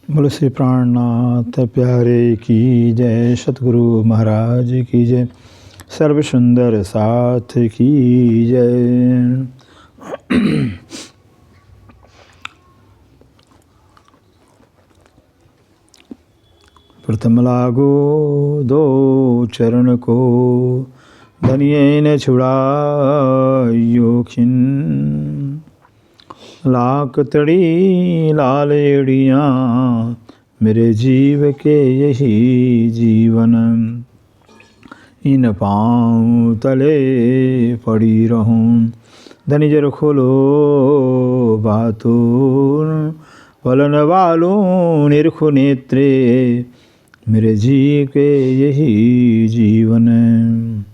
बोलो श्री प्राणनाथ प्यारे की जय, सतगुरु महाराज की जय, सर्व सुंदर साथ की जय। प्रथम लागो दो चरण को, धनिये न छुड़ायो खिन, लाख तड़ी लाल एड़ियाँ मेरे जीव के यही जीवन, इन पाँव तले पड़ी रहूं, धनी जर खोलो बातूर, वलन वालों निरखु नेत्रे मेरे जीव के यही जीवन,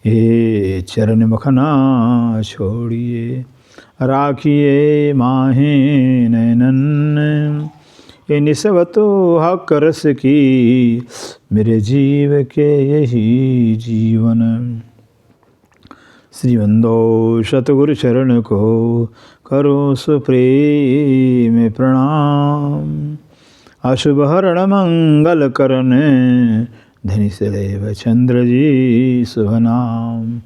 ये चरण मखना छोड़िए राखिए माहे नैनन, ये निस्बतो हक रस की मेरे जीव के यही जीवन। श्रीवंदो सतगुरु चरण को करो सुप्रेम प्रणाम, अशुभ हरण मंगल करन धनि सदैव चंद्र जी शुभ नाम।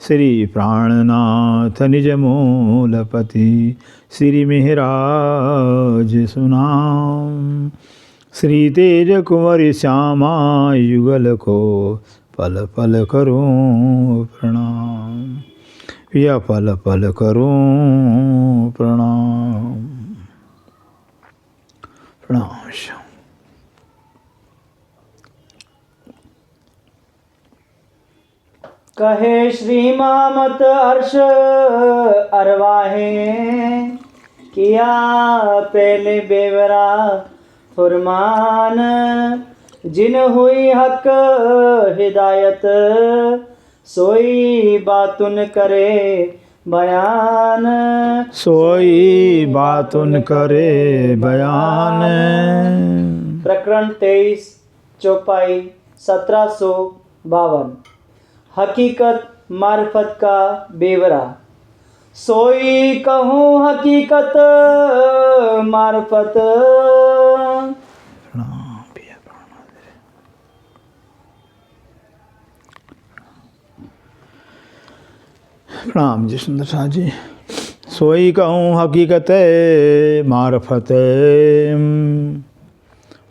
श्री प्राणनाथ निज मूलपति श्री मेहराज सुनाम, श्री तेज कुंवर श्यामा युगल को पल पल करूं प्रणाम, या पल पल करूं प्रणाम। प्रणाम। कहे श्री मामत अर्श अरवाहे, किया पहले बेवरा फुरमान, जिन हुई हक हिदायत सोई बातुन करे बयान, सोई बातुन करे बयान। प्रकरण 23 चौपाई 1752। हकीकत मार्फत का बेवरा। सोई कहूँ हकीकत मार्फत, प्रणाम जी सुंदर साथ जी। सोई कहूँ हकीकत मार्फत।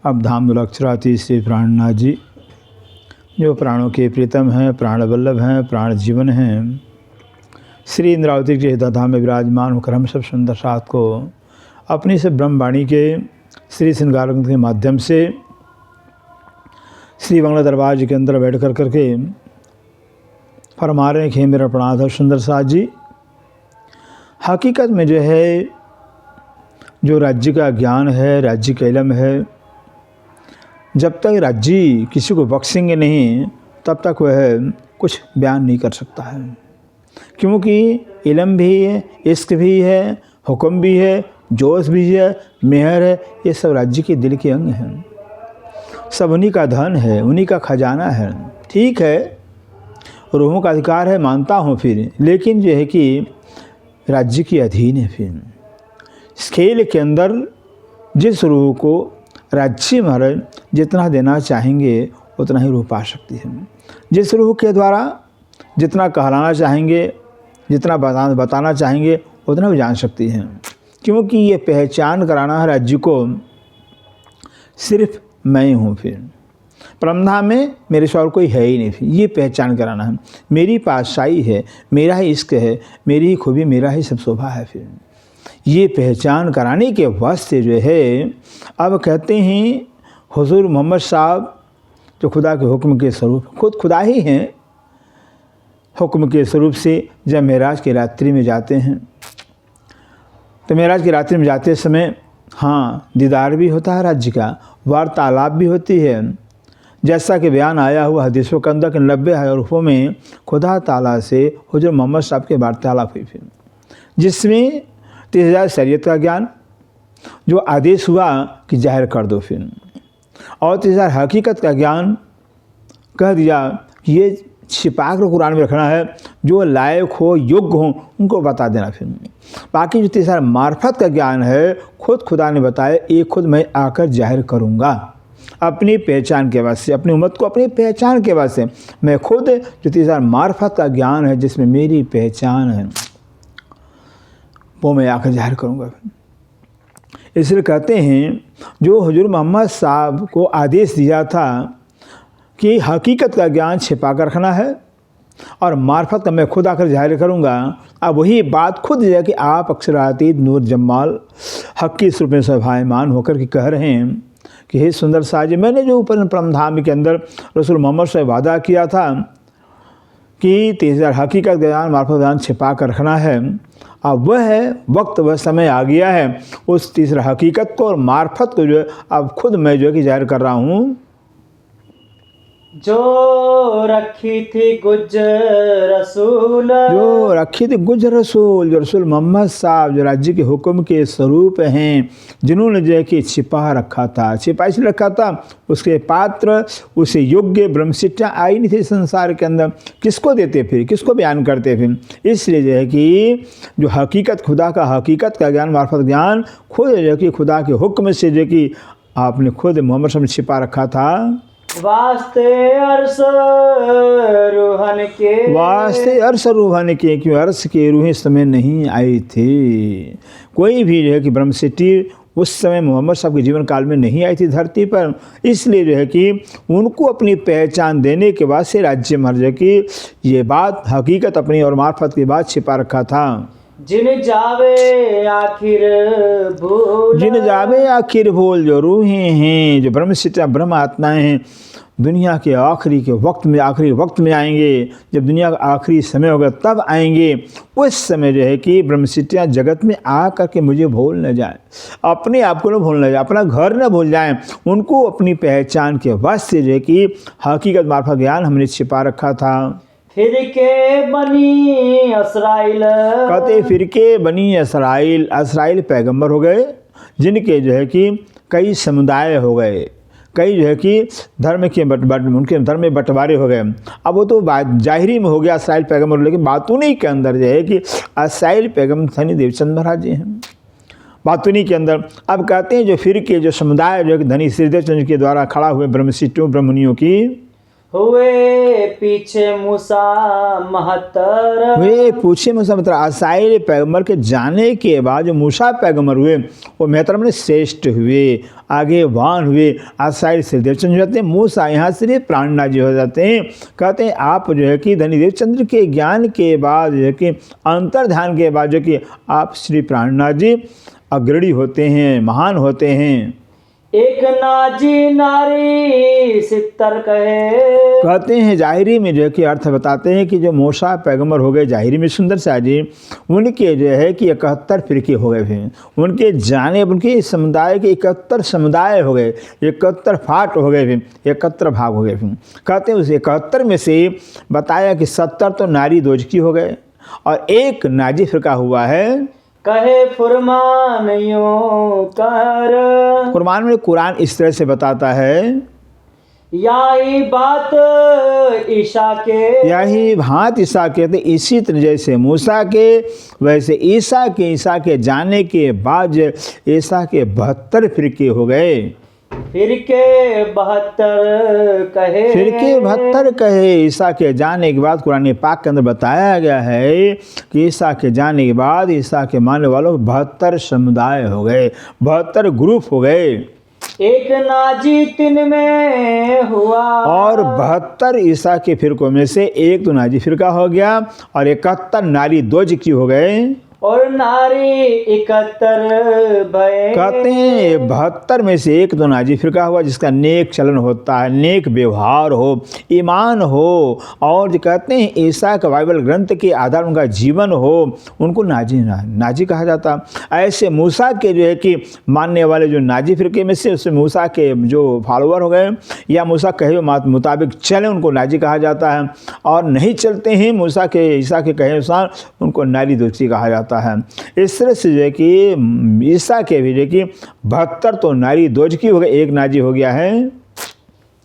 अब धाम दुलक्षराती श्री प्राणनाथ जी जो प्राणों के प्रीतम हैं, प्राण वल्लभ हैं, प्राण जीवन हैं, श्री इंद्रावती के हृदय में विराजमान होकर हम सब सुंदर साथ को अपनी से ब्रह्मवाणी के श्री श्रृंगार के माध्यम से श्री बंगला दरबार जी के अंदर बैठ कर करके फरमा रहे हैं कि मेरा प्रणाम है सुंदर साथ जी। हकीकत में जो है, जो राज्य का ज्ञान है, राज्य का इल्म है, जब तक राज्य किसी को बख्शेंगे नहीं तब तक वह कुछ बयान नहीं कर सकता है, क्योंकि इल्म भी है, इश्क भी है, हुक्म भी है, जोश भी है, मेहर है, ये सब राज्य के दिल के अंग हैं, सब उन्हीं का धन है, उन्हीं का खजाना है। ठीक है, रूहों का अधिकार है, मानता हूँ फिर, लेकिन जो है कि राज्य के अधीन है। फिर इस खेल के अंदर जिस रूह को राज्य महाराज जितना देना चाहेंगे उतना ही रूह पा सकती है, जिस रूह के द्वारा जितना कहलाना चाहेंगे, जितना बताना चाहेंगे उतना भी जान सकती हैं, क्योंकि ये पहचान कराना है राज्य को सिर्फ मैं हूँ। फिर परमधाम में मेरे से और कोई है ही नहीं, फिर ये पहचान कराना है, मेरी पातशाही है, मेरा ही इश्क है, मेरी ही खूबी, मेरा ही सब शोभा है। फिर ये पहचान कराने के वास्ते जो है अब कहते हैं हुजूर मोहम्मद साहब जो खुदा के हुक्म के स्वरूप खुद खुदा ही हैं, हुक्म के स्वरूप से जब मेराज की रात्रि में जाते हैं तो मेराज की रात्रि में जाते समय हाँ दीदार भी होता है राज्य का, वार्तालाप भी होती है, जैसा कि बयान आया हुआ हदीसों के अंदर 90 हरूफों में खुदा ताला से हुजूर मोहम्मद साहब के वार्तालाप हुई, फिर जिसमें 30,000 शरीयत का ज्ञान जो आदेश हुआ कि जाहिर कर दो, फिर और 30,000 हकीकत का ज्ञान कह दिया कि ये छिपा कर कुरान में रखना है, जो लायक हो, योग्य हो, उनको बता देना। फिर बाकी जो तीसरा मार्फत का ज्ञान है, खुद खुदा ने बताया ये खुद मैं आकर जाहिर करूँगा अपनी पहचान के वास्ते, अपनी उम्मत को अपनी पहचान के वास्ते। मैं खुद जो तीसरा मार्फत का ज्ञान है जिसमें मेरी पहचान है वो मैं आकर जाहिर करूँगा। इसलिए कहते हैं जो हुजूर मोहम्मद साहब को आदेश दिया था कि हकीकत का ज्ञान छिपा कर रखना है और मार्फत का मैं खुद आकर जाहिर करूँगा, अब वही बात खुद है कि आप अक्षरातीत नूर जमाल हक की स्वरूप में सभायमान होकर के कह रहे हैं कि हे सुंदर साजी, मैंने जो ऊपर परमधाम के अंदर रसूल मोहम्मद से वादा किया था कि तीसरा हकीकत ज्ञान मार्फत ज्ञान छिपा कर रखना है, अब वह है वक्त, वह समय आ गया है उस तीसरा हकीकत को और मार्फत को जो है अब खुद मैं जो है कि जाहिर कर रहा हूँ। जो रखी थी गुज रसूल, जो रखी थी गुज रसूल, जो रसूल मोहम्मद साहब जो राज्य के हुक्म के स्वरूप हैं, जिन्होंने जो है कि छिपा रखा था, छिपा इसलिए रखा था उसके पात्र उसे योग्य ब्रह्मशिक्षा आई नहीं थी संसार के अंदर, किसको देते फिर, किसको बयान करते फिर। इसलिए जो है कि जो हकीकत खुदा का हकीकत का ज्ञान मार्फत ज्ञान खुद जो है कि खुदा के हुक्म से जो कि आपने खुद मोहम्मद साहब ने छिपा रखा था। वास्ते अर्श रूहन के, वास्ते अर्श रूहन के, क्यों अर्श के रूहें समय नहीं आई थी। कोई भी जो है कि ब्रह्मसिटी उस समय मोहम्मद साहब के जीवन काल में नहीं आई थी धरती पर, इसलिए जो है कि उनको अपनी पहचान देने के बाद से राज्य महाराज की ये बात हकीकत अपनी और मार्फत की बात छिपा रखा था। जिन जावे आखिर भूल, जिन जावे आखिर भूल, जो रूहें हैं, जो ब्रह्मसिटी ब्रह्म आत्माएँ हैं, दुनिया के आखिरी के वक्त में, आखिरी वक्त में आएंगे, जब दुनिया का आखिरी समय होगा तब आएंगे। उस समय जो है कि ब्रह्मसिटियाँ जगत में आ करके मुझे भूल न जाए, अपने आप को न भूल न जाए, अपना घर न भूल जाएं, उनको अपनी पहचान के वास्ते जो है कि हकीकत मार्फत ज्ञान हमने छिपा रखा था। फिर के बनी असराइल, कहते फिर के बनी असराइल, असराइल पैगंबर हो गए जिनके जो है कि कई समुदाय हो गए, कई जो है कि धर्म के उनके धर्म में बंटवारे हो गए। अब वो तो बात जाहिरी में हो गया असराइल पैगंबर, लेकिन बातूनी के अंदर जो है कि असराइल पैगंबर धनी देवचंद महाराज जी हैं बातूनी के अंदर। अब कहते हैं जो फिर के जो समुदाय जो धनी श्री देवचंद के द्वारा खड़ा हुए ब्रह्मसिटियों ब्रह्मनियों की, हुए पीछे मूसा महतर, वे पूछे मूसा मतलब असाइल पैगंबर के जाने के बाद जो मूसा पैगंबर हुए वो मेहतर में श्रेष्ठ हुए, आगे वान हुए, असाइल श्री देवचंद्र हो जाते हैं, मूसा यहाँ से प्राणनाथ जी हो जाते हैं। कहते हैं आप जो है कि धनी देवचंद्र के ज्ञान के बाद जो है कि अंतर ध्यान के बाद जो कि आप श्री प्राणनाथ जी अग्रणी होते हैं, महान होते हैं। एक नाजी नारी सितर कहे, कहते हैं जाहिरी में जो है कि अर्थ बताते हैं कि जो मूसा पैगंबर हो गए जाहिरी में सुंदर शाह जी, उनके जो है कि 71 फिरके हो गए थे, उनके जाने उनके समुदाय के 71 समुदाय हो गए, 71 फाट हो गए थे, 71 भाग हो गए थे। कहते हैं उस 71 में से बताया कि 70 तो नारी दोजकी हो गए और एक नाजी फिरका हुआ है। कहे फुरमान यूं कर, कुरान में कुरान इस तरह से बताता है, यही बात ईशा के, यही भांत ईसा के, थे इसी तरह जैसे मूसा के वैसे ईसा के जाने के बाद ईसा के 72 फिरके हो गए। फिरके 72 कहे, फिरके 72 कहे। ईसा के जाने के बाद कुरान पाक के अंदर बताया गया है कि ईसा के जाने के बाद ईसा के मानने वालों 72 समुदाय हो गए, 72 ग्रुप हो गए। एक नाजी तिन में हुआ, और 72 ईसा के फिरकों में से एक तो नाजी फिरका हो गया और 71 नारी दोजकी हो गए और नारी 71 भय। कहते हैं 72 में से एक तो नाजी फिरका हुआ जिसका नेक चलन होता है, नेक व्यवहार हो, ईमान हो, और जो कहते हैं ईसा का बाइबल ग्रंथ के आधार उनका जीवन हो, उनको नाजी कहा जाता। ऐसे मूसा के जो है कि मानने वाले जो नाजी फिरके में से उससे मूसा के जो फॉलोअर हो गए या मूसा कहे मुताबिक चले उनको नाजी कहा जाता है, और नहीं चलते हैं मूसा के ईसा के कहे अनुसार उनको नारी दोषी कहा जाता है। इस तरह से जो है कि ईसा के भी जो कि 72 तो नारी दोजकी हो गए, एक नाजी हो गया है।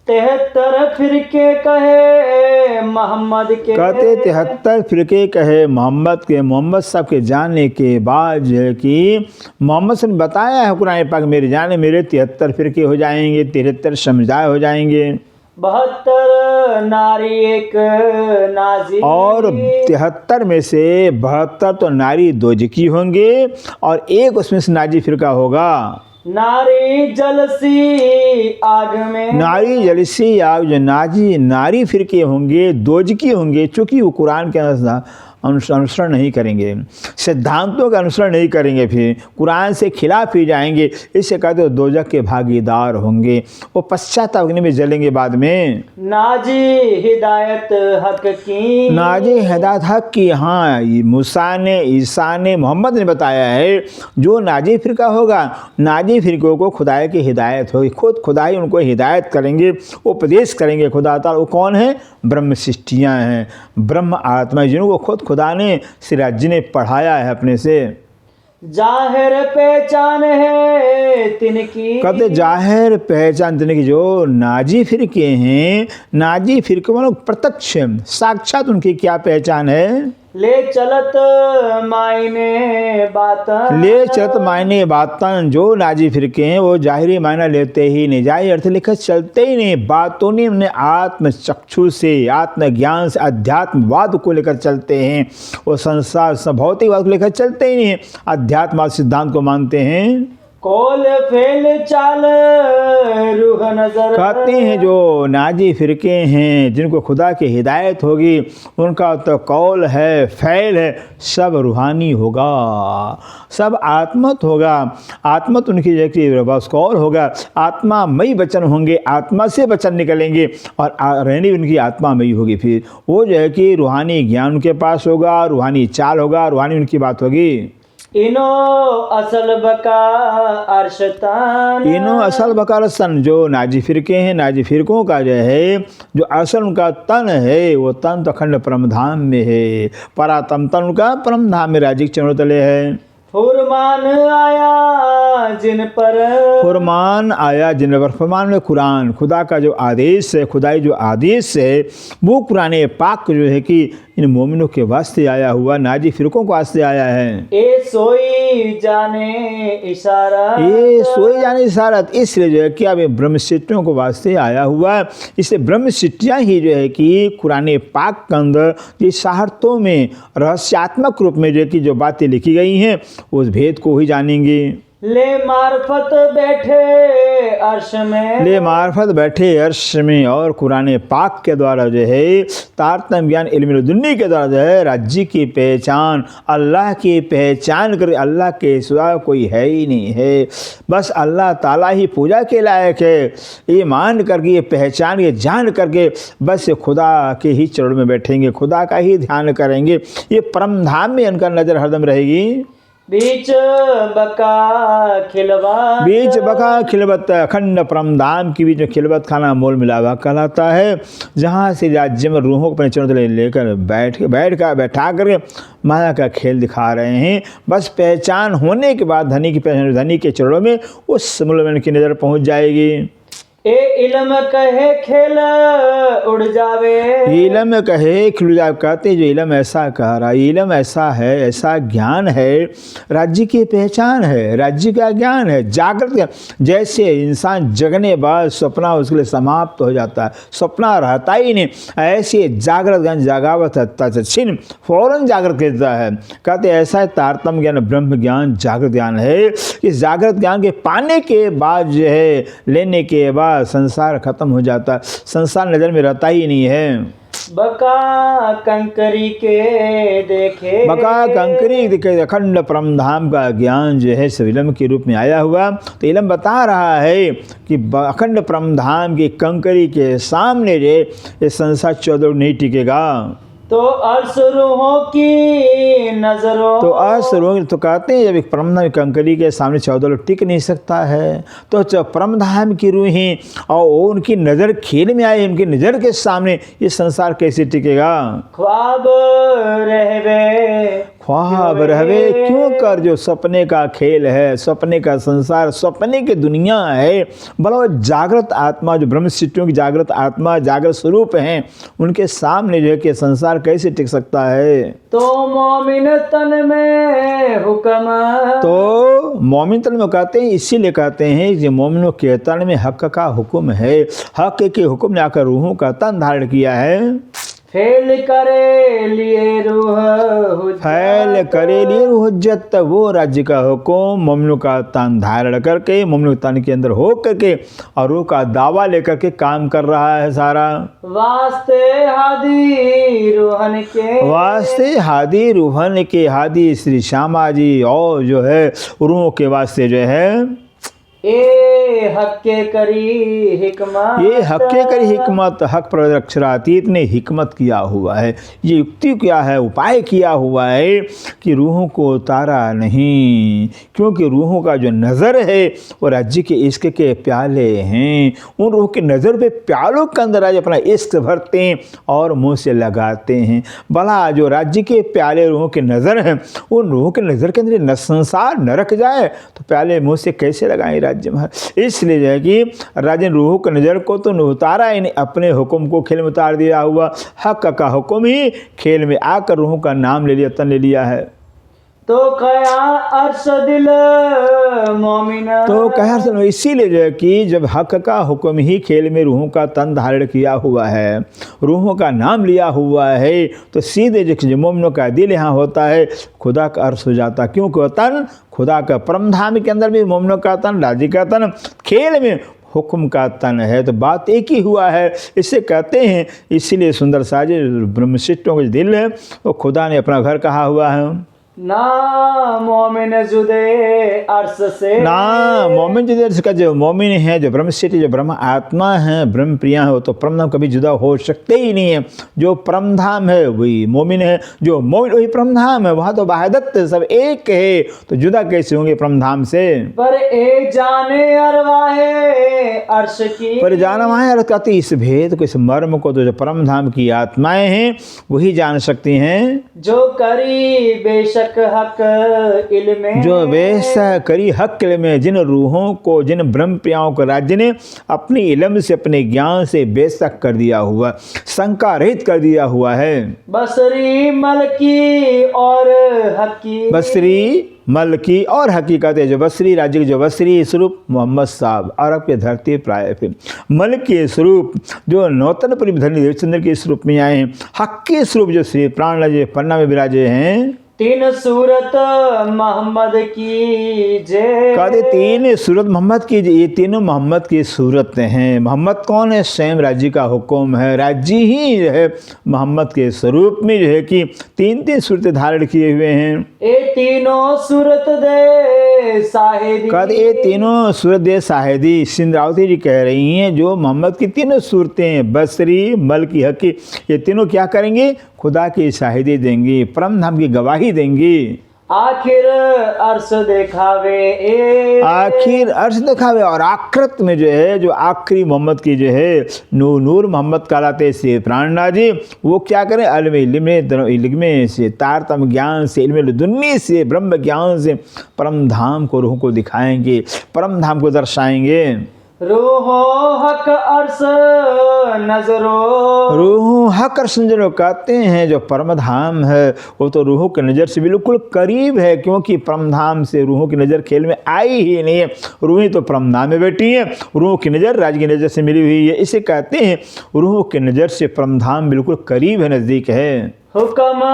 73 फिरके कहे मोहम्मद के। कहते 73 फिरके कहे मोहम्मद के। मोहम्मद साहब के जाने के बाद जो है कि मोहम्मद से बताया है कुरान पाक, मेरे जाने मेरे 73 फिरके हो जाएंगे, 73 समुदाय हो जाएंगे, 72 नारी एक नाजी। और 73 में से 72 तो नारी दोजकी होंगे और एक उसमें से नाजी फिरका होगा। नारी जलसी आग में। नारी जलसी आग, जो नारी फिरके होंगे दोजकी होंगे, चूँकि वो कुरान के अनुसरण नहीं करेंगे, सिद्धांतों का अनुसरण नहीं करेंगे, फिर कुरान से खिलाफ ही जाएंगे, इससे कहते हो दोजक के भागीदार होंगे, वो पश्चाताप अग्नि में जलेंगे बाद में। नाजी हिदायत हक की। नाजी हिदायत हक की। हाँ, मूसा ने, ईसा ने, मोहम्मद ने बताया है जो नाजी फिरका होगा, नाजी फिरकों को खुदाई की हिदायत होगी, खुद खुदाई उनको हिदायत करेंगे, उपदेश करेंगे खुदा ताला। वो कौन है? ब्रह्म सृष्टियाँ हैं, ब्रह्म आत्मा, जिनको खुद खुदा ने, सिराज जी ने पढ़ाया है अपने से। जाहिर पहचान है तिनकी। कहते जाहिर पहचान तिनकी। जो नाजी फिरके हैं, नाजी फिरके वालों प्रत्यक्ष साक्षात उनकी क्या पहचान है? ले चलत मायने बातन। ले चलत मायने बातन। जो नाजी फिरके हैं वो जाहिरी मायना लेते ही नहीं, जाहिर अर्थ लेकर चलते ही नहीं, बातों ने उन्हें आत्म चक्षु से, आत्मज्ञान से, अध्यात्मवाद को लेकर चलते हैं, वो संसार भौतिकवाद को लेकर चलते ही नहीं, अध्यात्मवाद सिद्धांत को मानते हैं। कौल फेल चाल रूह नजर। कहते हैं जो नाजी फिरके हैं, जिनको खुदा की हिदायत होगी, उनका तो कौल है, फैल है, सब रूहानी होगा, सब आत्मत होगा। आत्मत उनकी जगह बस कौल होगा, आत्मामयी वचन होंगे, आत्मा से वचन निकलेंगे और रहनी उनकी आत्मामयी होगी। फिर वो जो है कि रूहानी ज्ञान उनके पास होगा, रूहानी चाल होगा, रूहानी उनकी बात होगी। इनो असल बका अरशतान। इनो असल बकारसन। जो नाजी फिरके हैं, नाजी फिरकों का जो है, जो असल उनका तन है, वो तन तो अखंड परमधाम में है, परातम तन उनका परमधाम में राज्य के चरणों तले है। फुरमान आया जिन पर। फुरमान आया जिन पर। फुरमान में कुरान, खुदा का जो आदेश है, खुदाई जो आदेश है, वो कुरान पाक जो है कि इन मोमिनों के वास्ते आया हुआ, नाजी फिरकों के वास्ते आया है। ए सोई जाने इशारा। ये सोई जाने इशारत, इसलिए जो है कि अब ब्रह्म सिद्धियों को वास्ते आया हुआ, इसलिए ब्रह्म सिद्धियाँ ही जो है कि कुरान पाक के अंदर ये शहारतों में रहस्यात्मक रूप में जो है कि जो बातें लिखी गई हैं, उस भेद को ही जानेंगे। ले मार्फत बैठे अर्श में। ले मार्फत बैठे अर्श में। और कुरान पाक के द्वारा जो है तारतम ज्ञान इल्म लदुन्नी के द्वारा जो है राज्य की पहचान, अल्लाह की पहचान कर, अल्लाह के सिवा कोई है ही नहीं है, बस अल्लाह ताला ही पूजा के लायक है, ये मान करके, ये पहचान, ये जान करके बस खुदा के ही चरणों में बैठेंगे, खुदा का ही ध्यान करेंगे, ये परम धाम में उनका नज़र हरदम रहेगी। बीच बका खिलवत। बीच बका खिलवत। अखंड परमधाम के बीच में खिलवत खाना मोल मिलावा कहलाता है, जहाँ से राज्य में रूहों को अपने चरणों तले लेकर बैठा करके माया का खेल दिखा रहे हैं। बस पहचान होने के बाद धनी की पहचान, धनी के चरणों में उस मूल में उनकी नज़र पहुँच जाएगी। ए इल्म कहे खेल उड़ जावे। इल्म कहे खिल जावे। कहते जो इल्म ऐसा कह रहा, इल्म ऐसा है, ऐसा ज्ञान है, राज्य की पहचान है, राज्य का ज्ञान है, जागृत। जैसे इंसान जगने बाद सपना उसके लिए समाप्त हो जाता है, सपना रहता ही नहीं, ऐसे जागृत ज्ञान जागावत छिन फौरन जागृत कहता है। कहते ऐसा है तारतम ज्ञान, ब्रह्म ज्ञान जागृत ज्ञान है। इस जागृत ज्ञान के पाने के बाद जो है, लेने के बाद संसार खत्म हो जाता, संसार नजर में रहता ही नहीं है। बका कंकरी के देखे। बका कंकरी दिखे। अखंड परमधाम का ज्ञान जो है सब इल्म के रूप में आया हुआ। तो इल्म बता रहा है कि अखंड परमधाम की कंकरी के सामने जो ये संसार 14 नहीं टिकेगा। तो अर्श रूहों की नजरों। तो अर्श रूहों, तो कहते हैं जब एक परमधाम कंकरी के सामने 14 लोग टिक नहीं सकता है, तो जब परमधाम की रूहें और उनकी नज़र खेल में आए, उनकी नज़र के सामने ये संसार कैसे टिकेगा। ख्वाब रहवे। ख्वाब रहवे क्यों कर, जो सपने का खेल है, सपने का संसार, सपने की दुनिया है। भला जागृत आत्मा, जो ब्रह्म सिद्धियों की जागृत आत्मा, जागृत स्वरूप हैं, उनके सामने जो है कि संसार कैसे टिक सकता है। तो मोमिन तन में हुक्म, तो मोमिन तन में कहते हैं, इसीलिए कहते हैं कि मोमिनों के तन में हक का हुक्म है। हक के हुक्म ने आकर रूहों का तन धारण किया है। फेल करे लिए रूह हुज्जत, फैल करे लिए हुज्जत, वो राज्य का हुक्म मोमिनों का तन धारण करके, मोमिनों के तन के अंदर हो करके और रूह का दावा लेकर के काम कर रहा है सारा। वास्ते हादी रूहन के, वास्ते हादी रूहन के, हादी श्री श्यामा जी और जो है रूहों के वास्ते जो है ए हक्के करी हिकमत, ये हक्के करी हिकमत, हक पर अक्षरातीत ने हिकमत किया हुआ है। ये युक्ति क्या है, उपाय किया हुआ है कि रूहों को उतारा नहीं, क्योंकि रूहों का जो नज़र है वो राज्य के इश्क के प्याले हैं। उन रूह की नज़र पे प्यालों के अंदर आज अपना इश्क भरते हैं और मुँह से लगाते हैं। भला जो राज्य के प्याले रूहों की नज़र हैं, उन रूहों की नज़र के अंदर न संसार न रख जाए तो प्याले मुँह से कैसे लगाएं राज्य में। इसलिए जो है कि राजा ने रूहों की नज़र को तो उतारा ही नहीं, अपने हुक्म को खेल में उतार दिया हुआ। हक का हुक्म ही खेल में आकर रूहों का नाम ले लिया, तन ले लिया है। तो कया अर्श दिल मोमिन, तो कहा सुनो, इसीलिए जो है कि जब हक का हुक्म ही खेल में रूहों का तन धारण किया हुआ है, रूहों का नाम लिया हुआ है, तो सीधे जो मोमिनों का दिल यहाँ होता है खुदा का अर्श हो जाता। क्योंकि वह तन खुदा का परमधाम के अंदर भी मोमिनों का तन, राजी का तन, खेल में हुक्म का तन है। तो बात एक ही हुआ है। इससे कहते हैं, इसीलिए सुंदर साजे ब्रह्मशिष्टों का दिल है वो खुदा ने अपना घर कहा हुआ है। ना मोमिन जुदे अर्श से, ना मोमिन जुदे अर्श का, जो मोमिन है, जो ब्रह्मसिद्धि, जो ब्रह्म आत्मा है, ब्रह्म प्रिया है, वो तो परमधाम कभी जुदा हो सकते ही नहीं है। जो परमधाम है वही मोमिन है, जो मोमिन वही परमधाम है। वहाँ तो वाहिदत सब एक है, तो जुदा कैसे होंगे परमधाम से। पर एक जाने अरवाहे अर्श की, पर जाना वहाँ अर्थ कहती इस भेद को, इस मर्म को तो जो परमधाम की आत्माएं हैं वही जान सकती हैं। जो करी बेशक हक इल्म, जो बेशक करी हक में, जिन रूहों को, जिन ब्रह्म प्रियाओं को राज्य ने अपने इल्म से, अपने ज्ञान से बेशक कर दिया हुआ, शंका रहित कर दिया हुआ है। बसरी मलकी और हकी, बसरी मलकी और हकीकत है। जो बसरी राज्य के जो बसरी स्वरूप मोहम्मद साहब अरब के धरती प्राय फिर मल के स्वरूप जो नौतनपुरी धनी देवचंद्र के स्वरूप में आए हैं, हक के स्वरूप जो श्री प्राण राजे पन्ना में विराजे हैं। तीन सूरत मोहम्मद की जय, कहते तीन सूरत मोहम्मद की, ये तीनों मोहम्मद की सूरत हैं। मोहम्मद कौन है? स्वयं राज्य का हुक्म है। राज्य ही है मोहम्मद के स्वरूप में जो है कि तीन तीन सूरतें धारण किए हुए हैं। ए तीनों सूरत दे साहिदी, कहते ये तीनों सूरत दे साहिदी, सिंधरावती जी कह रही हैं जो मोहम्मद की तीनों सूरतें हैं, बसरी, मलकी, हकी, ये तीनों क्या करेंगे? खुदा की शाहिदी देंगी, परम धाम की गवाही देंगी। आखिर अर्श दिखावे ए, आखिर अर्श दिखावे। और आखिरत में जो है, जो आखिरी मोहम्मद की जो है नूर मोहम्मद कहलाते से प्राणनाथ जी, वो क्या करें? इल्म से, तारतम ज्ञान से, इल्म दुन्नी से, ब्रह्म ज्ञान से परम धाम को, रूह को दिखाएंगे, परम धाम को दर्शाएंगे। रूहो हक अर्श नजरो, रूह हक अर्श नजरो कहते हैं जो परम धाम है वो तो रूहों की नज़र से बिल्कुल करीब है, क्योंकि परम धाम से रूहों की नज़र खेल में आई ही नहीं है। रूहें तो परम धाम में बैठी हैं, रूहों की नज़र राज की नज़र से मिली हुई है। इसे कहते हैं रूहों की नज़र से परम धाम बिल्कुल करीब है, नज़दीक है। हुक्म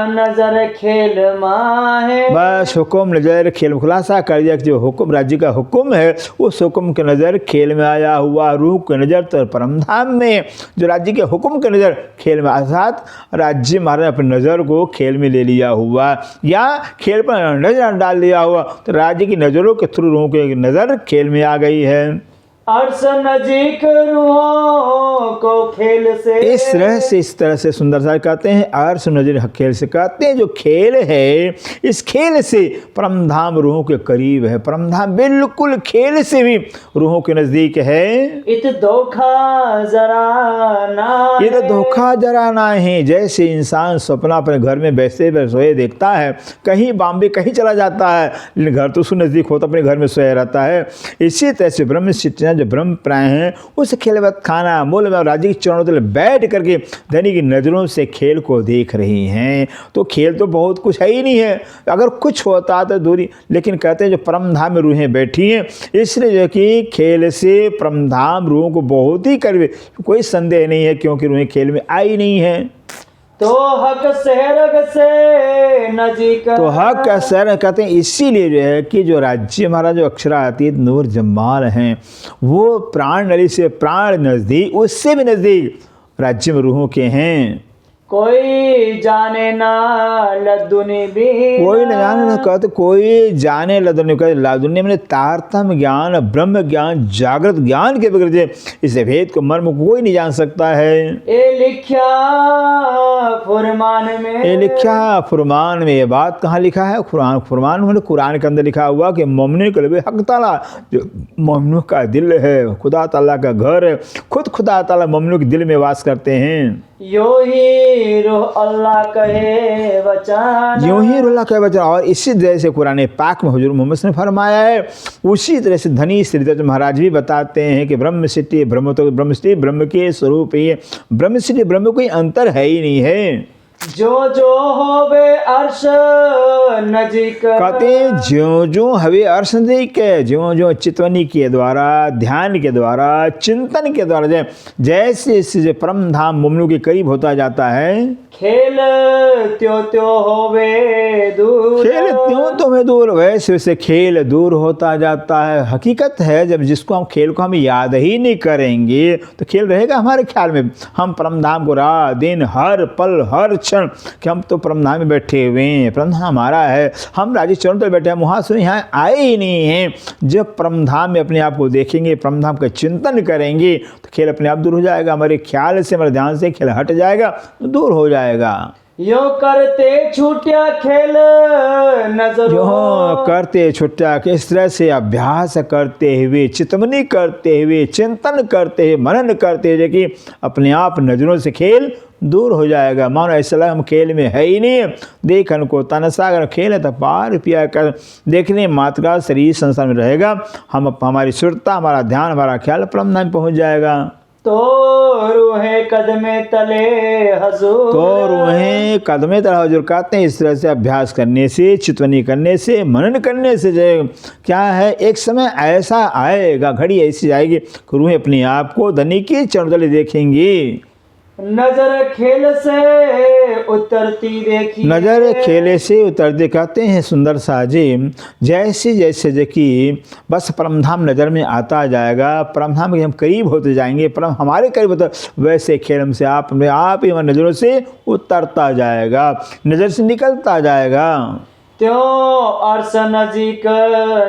नजर खेल माहे, बस हुक्म नज़र खेल में खुलासा कर दिया कि जो हुक्म राज्य का हुक्म है उस हुक्म के नज़र खेल में आया हुआ। रूह की नज़र तो परमधाम में, जो राज्य के हुक्म की नज़र खेल में, अर्थात राज्य महाराज अपनी नज़र को खेल में ले लिया हुआ या खेल पर नज़र डाल दिया हुआ, तो राज्य की नज़रों के थ्रू रूह की नज़र खेल में आ गई है। अर्श नजीक रूहों को खेल से, इस तरह से सुंदर सा कहते हैं अर्श नजर खेल से, कहते हैं जो खेल है इस खेल से परमधाम रूहों के करीब है। परमधाम बिल्कुल खेल से भी रूहों के नजदीक है। इत धोखा जरा ना, ये तो धोखा जरा ना है। जैसे इंसान सपना अपने घर में बैसे सोए देखता है, कहीं बॉम्बे कहीं चला जाता है लेकिन घर तो उसको नजदीक होता, अपने घर में सोया रहता है। इसी तरह से ब्रह्म सिद्धियाँ जो ब्रह्म प्राय हैं उस खेलवत खाना मूल में राज्य के चरणों तले बैठ करके धनी की नज़रों से खेल को देख रही हैं। तो खेल तो बहुत कुछ है ही नहीं है, अगर कुछ होता तो दूरी, लेकिन कहते हैं जो परमधाम में रूहें बैठी हैं इसलिए जो कि खेल से परमधाम रूहों को बहुत ही करीब, कोई संदेह नहीं है क्योंकि रूहें खेल में आई नहीं है। तो हक सहरग से नजीक, तो हक का शहर कहते हैं इसीलिए जो है कि जो राज्य हमारा जो अक्षरातीत नूर जमाल हैं वो प्राण नली से प्राण नज़दीक, उससे भी नज़दीक राज्य में रूहों के हैं। कोई जाने ना लदुनी भी, कोई न जाने न कहते, कोई जाने लदुनी कहते, लदुनी मैंने तारतम ज्ञान ब्रह्म ज्ञान जागृत ज्ञान के बगैर इस भेद को मर्म कोई नहीं जान सकता है। ए लिखा फुरमान में, ये लिखा फुरमान में, ये बात कहाँ लिखा है? फुरमान में कुरान के अंदर लिखा हुआ कि मोमिन कल्ब हक ताला, जो मोमिनों का दिल है खुदा ताला का घर है, खुद खुदा ताला मोमिनों के दिल में वास करते हैं। यो ही रूह अल्लाह कहे वचन, यूं ही अल्लाह कहे वचन। और इसी तरह से कुरान पाक में हुजूर मोहम्मद ने फरमाया है। उसी तरह से धनी श्रीदत्त महाराज भी बताते हैं कि ब्रह्म सिद्धि ब्रह्म तो ब्रह्म सिद्धि ब्रह्म के स्वरूप ही है, ब्रह्म सिद्धि ब्रह्म कोई अंतर है ही नहीं है। जो जो होवे अर्श नजीक, कहते हैं ज्यों ज्यों हवे अर्श नजीक है, ज्यों ज्यों चितवनी के द्वारा ध्यान के द्वारा चिंतन के द्वारा जैसे जैसे परम धाम मुमनु के करीब होता जाता है, खेल त्यों त्यों होवे दूर, खेल त्यों तो में दूर वैसे वैसे खेल दूर होता जाता है। हकीकत है जब जिसको हम खेल को हम याद ही नहीं करेंगे तो खेल रहेगा हमारे ख्याल में। हम परम धाम को रात दिन हर पल हर क्षण कि हम तो परमधाम में बैठे हुए हैं, परमधाम हमारा है, हम राजी चरण तो बैठे हैं, वहाँ से यहाँ आए ही नहीं हैं। जब परमधाम में अपने आप को देखेंगे, परमधाम का चिंतन करेंगे तो खेल अपने आप दूर हो जाएगा। हमारे ख्याल से हमारे ध्यान से खेल हट जाएगा तो दूर हो जाएगा। यो करते छूटिया खेल नजर, जो करते छुट्टा इस तरह से अभ्यास करते हुए चितमनी करते हुए चिंतन करते हुए मनन करते हुए कि अपने आप नजरों से खेल दूर हो जाएगा। मानो ऐसा लगा हम खेल में है ही नहीं, देखन को तनसा अगर खेल है तो पार पिया कर देखने मात्र का शरीर संसार में रहेगा। हम हमारी सुरता हमारा ध्यान हमारा ख्याल परमधाम में पहुँच जाएगा। तो रूहे कदमे तले हजूर, तो रूहें कदमे तले हजूर कहते हैं। इस तरह से अभ्यास करने से चितवनी करने से मनन करने से जो क्या है एक समय ऐसा आएगा, घड़ी ऐसी आएगी कि रूहें अपने आप को धनी के चरण तले देखेंगी। नजर खेल से उतरती देखी, नजर खेले से उतरते कहते हैं सुंदर साजी जैसे जैसे जो कि बस परमधाम नज़र में आता जाएगा, परमधाम के हम करीब होते जाएंगे, परम हमारे करीब होता वैसे खेल हमसे आप ही हमारी नज़रों से उतरता जाएगा, नज़र से निकलता जाएगा। त्यों अर्श नजीक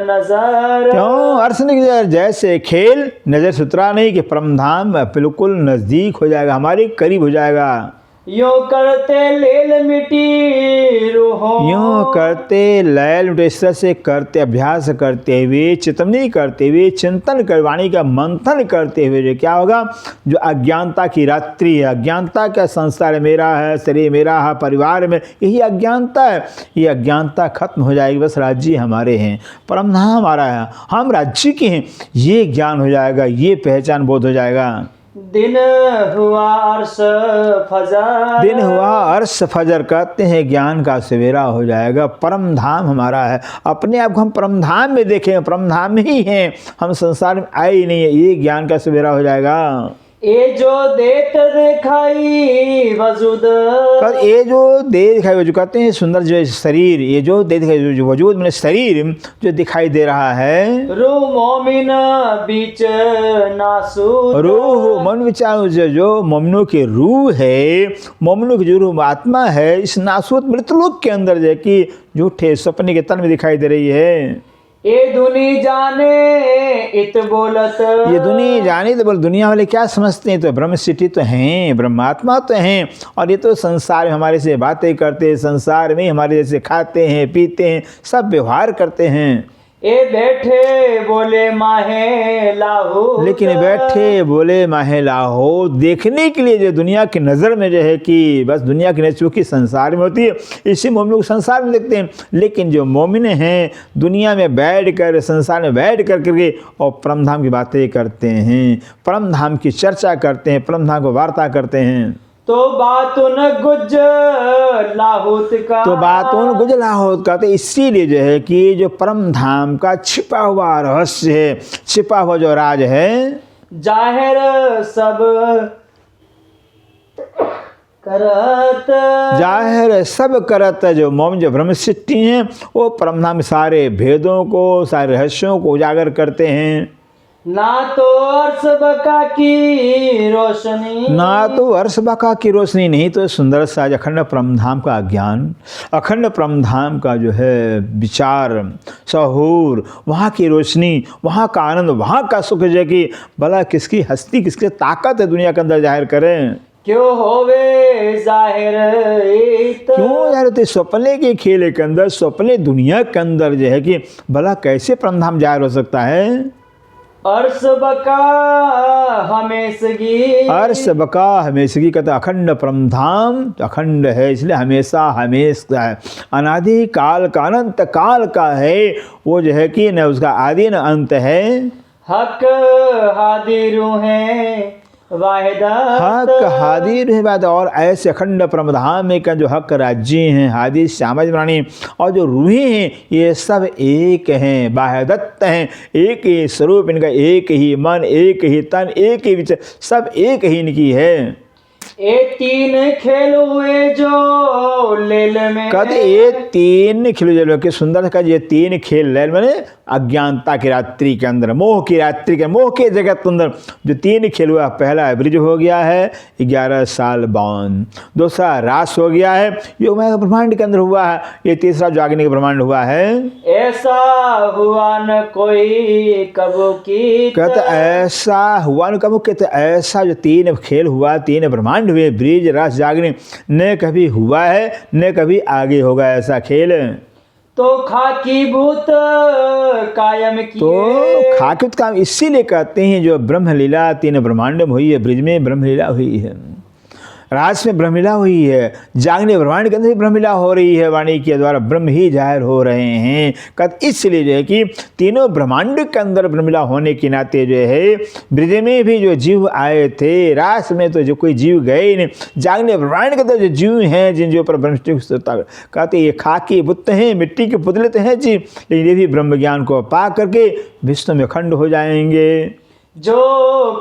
नजर, क्यों अर्श नजर जैसे खेल नजर सुतरा नहीं कि परमधाम बिल्कुल नज़दीक हो जाएगा, हमारे करीब हो जाएगा। यो करते लेल मिटी रूहों, यूँ करते लैल इस तरह से करते अभ्यास करते हुए चितवनी करते हुए चिंतन कर वाणी का मंथन करते हुए जो क्या होगा, जो अज्ञानता की रात्रि है, अज्ञानता का संसार मेरा है, शरीर मेरा है, परिवार में, यही अज्ञानता है, ये अज्ञानता खत्म हो जाएगी। बस राज्य हमारे हैं, परमधाम हमारा है, हम राज्य के हैं, ये ज्ञान हो जाएगा, ये पहचान बोध हो जाएगा। दिन हुआ अर्श फजर, दिन हुआ अर्श फजर कहते हैं ज्ञान का सवेरा हो जाएगा। परम धाम हमारा है, अपने आप को हम परम धाम में देखें, परम धाम में ही हैं, हम संसार में आए ही नहीं है, ये ज्ञान का सवेरा हो जाएगा। ये जो देत दिखाई वजूद, ये जो दे दिखाई वजूद कहते हैं सुंदर जो शरीर, ये जो दे दिखाई जो वजूद मैंने शरीर जो दिखाई दे रहा है, रूह मोमिन बीच नासूद, रूह मन विचार जो मोमिनों की रूह है, मोमिनों की जो रूह आत्मा है, इस नासूद मृतलोक के अंदर जो कि झूठे सपने के तन में दिखाई दे रही है। ये दुनी जाने इत बोलत। ये दुनिया जाने तो बोल, दुनिया वाले क्या समझते हैं, तो ब्रह्म सिटी तो हैं, ब्रह्मात्मा तो हैं, और ये तो संसार में हमारे से बातें करते हैं, संसार में हमारे जैसे खाते हैं पीते हैं, सब व्यवहार करते हैं। ए बैठे बोले माहे लाहौत। लेकिन बैठे बोले माहे लाहो, देखने के लिए जो दुनिया की नज़र में जो है कि बस दुनिया की नज़र चूँकि संसार में होती है, इसी मोमिन को संसार में देखते हैं। लेकिन जो मोमिन हैं दुनिया में बैठ कर, संसार में बैठ कर करके और परम धाम की बातें करते हैं, परम धाम की चर्चा करते हैं, परम धाम को वार्ता करते हैं। तो बातुन गुज लाहौत का। तो बातों गुजला होता, तो इसीलिए जो है कि जो परम धाम का छिपा हुआ रहस्य है, छिपा हुआ जो राज है, जाहिर सब करत। जाहिर सब करत, जो मोमिन जो ब्रह्म सिद्धि हैं वो परम धाम सारे भेदों को, सारे रहस्यों को उजागर करते हैं। ना तो अर्श बका की रोशनी। ना तो अर्श बका की रोशनी, नहीं तो सुंदर सा अखंड परम धाम का ज्ञान, अखंड परम धाम का जो है विचार, सहूर, वहाँ की रोशनी, वहाँ का आनंद, वहाँ का सुख, जो कि भला किसकी हस्ती, किसकी ताकत है दुनिया के अंदर जाहिर करें। क्यों होवे जाहिर इत। क्यों यार, तो सपने के खेल के अंदर, सपने दुनिया के अंदर जो है कि भला कैसे परम धाम जाहिर हो सकता है। अर्श बका हमेशगी। अर्श बका हमेशगी कहता, अखंड परम धाम अखंड है, इसलिए हमेशा हमेशा है, अनादि काल का, अनंत काल का है वो, जो है कि न उसका आदि न अंत है। हक हादिरू हैं वाहिदा। हक हादिर है बात, और ऐसे अखंड परम धाम में का जो हक राज्य हैं, हादी श्यामज प्राणी और जो रूहें हैं, ये सब एक हैं, बाहदत्त हैं, एक ही स्वरूप इनका, एक ही मन, एक ही तन, एक ही विचार, सब एक ही इनकी है। ए तीन खेल हुए जो लेल में। कहते ये तीन खेल जो के सुंदर का, ये तीन खेल लेल मैंने अज्ञानता की रात्रि के अंदर, मोह की रात्रि के, मोह के जगत के अंदर जो तीन खेल हुआ, पहला ब्रिज हो गया है 11 साल बावन, दूसरा रास हो गया है योगमाया ब्रह्मांड के अंदर हुआ है, ये तीसरा जागने का ब्रह्मांड हुआ है। ऐसा हुआ न कोई कबू की। कहते ऐसा हुआ न कबू, कहते ऐसा जो तीन खेल हुआ, तीन ब्रह्मांड हुए, ब्रिज रास जागने, न कभी हुआ है न कभी आगे होगा ऐसा खेल। तो खाकी भूत कायम किए। तो खाकित काम इसीलिए कहते हैं, जो ब्रह्मलीला तीन ब्रह्मांड में हुई है, ब्रिज में ब्रह्मलीला हुई है, रास में ब्रह्मलीला हुई है, जागने ब्रह्मांड के अंदर भी ब्रह्मलीला हो रही है, वाणी के द्वारा ब्रह्म ही जाहिर हो रहे हैं। कद इसलिए जो है कि तीनों ब्रह्मांड के अंदर ब्रह्मलीला होने के नाते जो है, ब्रिज में भी जो जीव आए थे, रास में तो जो कोई जीव गए नहीं, जागने ब्रह्मांड के अंदर जो जीव हैं जिन जो पर ब्रह्म कहते ये खाकी बुत हैं, मिट्टी के पुतले तो हैं जीव, लेकिन ये भी ब्रह्म ज्ञान को पा करके विश्व में अखंड हो जाएंगे। जो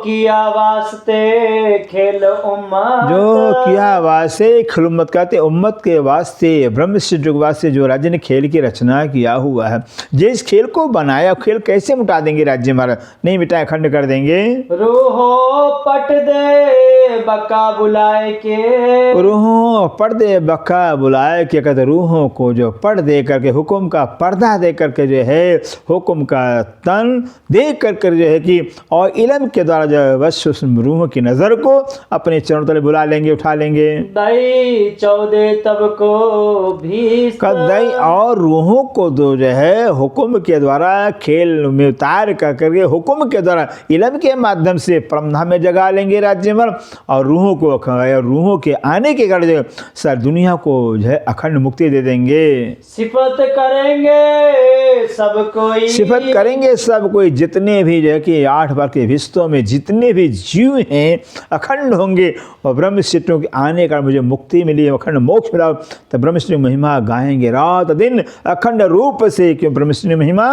किया वास्ते खेल उम्मत। जो किया वास्ते खेल उम्मत, कहते उम्मत के वास्ते, ब्रह्म सिद्ध के वास्ते जो राज्य ने खेल की रचना किया हुआ है, जिस खेल को बनाया, खेल कैसे मिटा देंगे राज्य हमारा, नहीं मिटाए खंड कर देंगे। रूहो पट दे बका बुलाए के। रूहों पढ़ दे बका बुलाए के, कहते रूहों को जो पढ़ दे करके, हुक्म का पर्दा दे करके जो है, हुक्म का तन दे करके जो है कि, और इल्म के द्वारा जो बस उस रूह की नज़र को अपने चरणों तले बुला लेंगे, उठा लेंगे। दई 14 तब को भी दई और रूहों को दो जो है हुक्म के द्वारा खेल में उतार कर करके, हुक्म के द्वारा इल्म के माध्यम से परमधाम में जगा लेंगे राज्य में, और रूहों के आने के कारण जो सर दुनिया को जो है अखंड मुक्ति दे देंगे। सिफत करेंगे सब कोई। सिफत करेंगे सब कोई, जितने भी जो है कि 8 बार के विश्वों में जितने भी जीव हैं अखंड होंगे, और ब्रह्म सिद्धों के आने का मुझे मुक्ति मिली, अखंड मोक्ष मिला, तो ब्रह्म सिद्ध महिमा गाएंगे रात दिन अखंड रूप से, क्यों ब्रह्म सिद्ध महिमा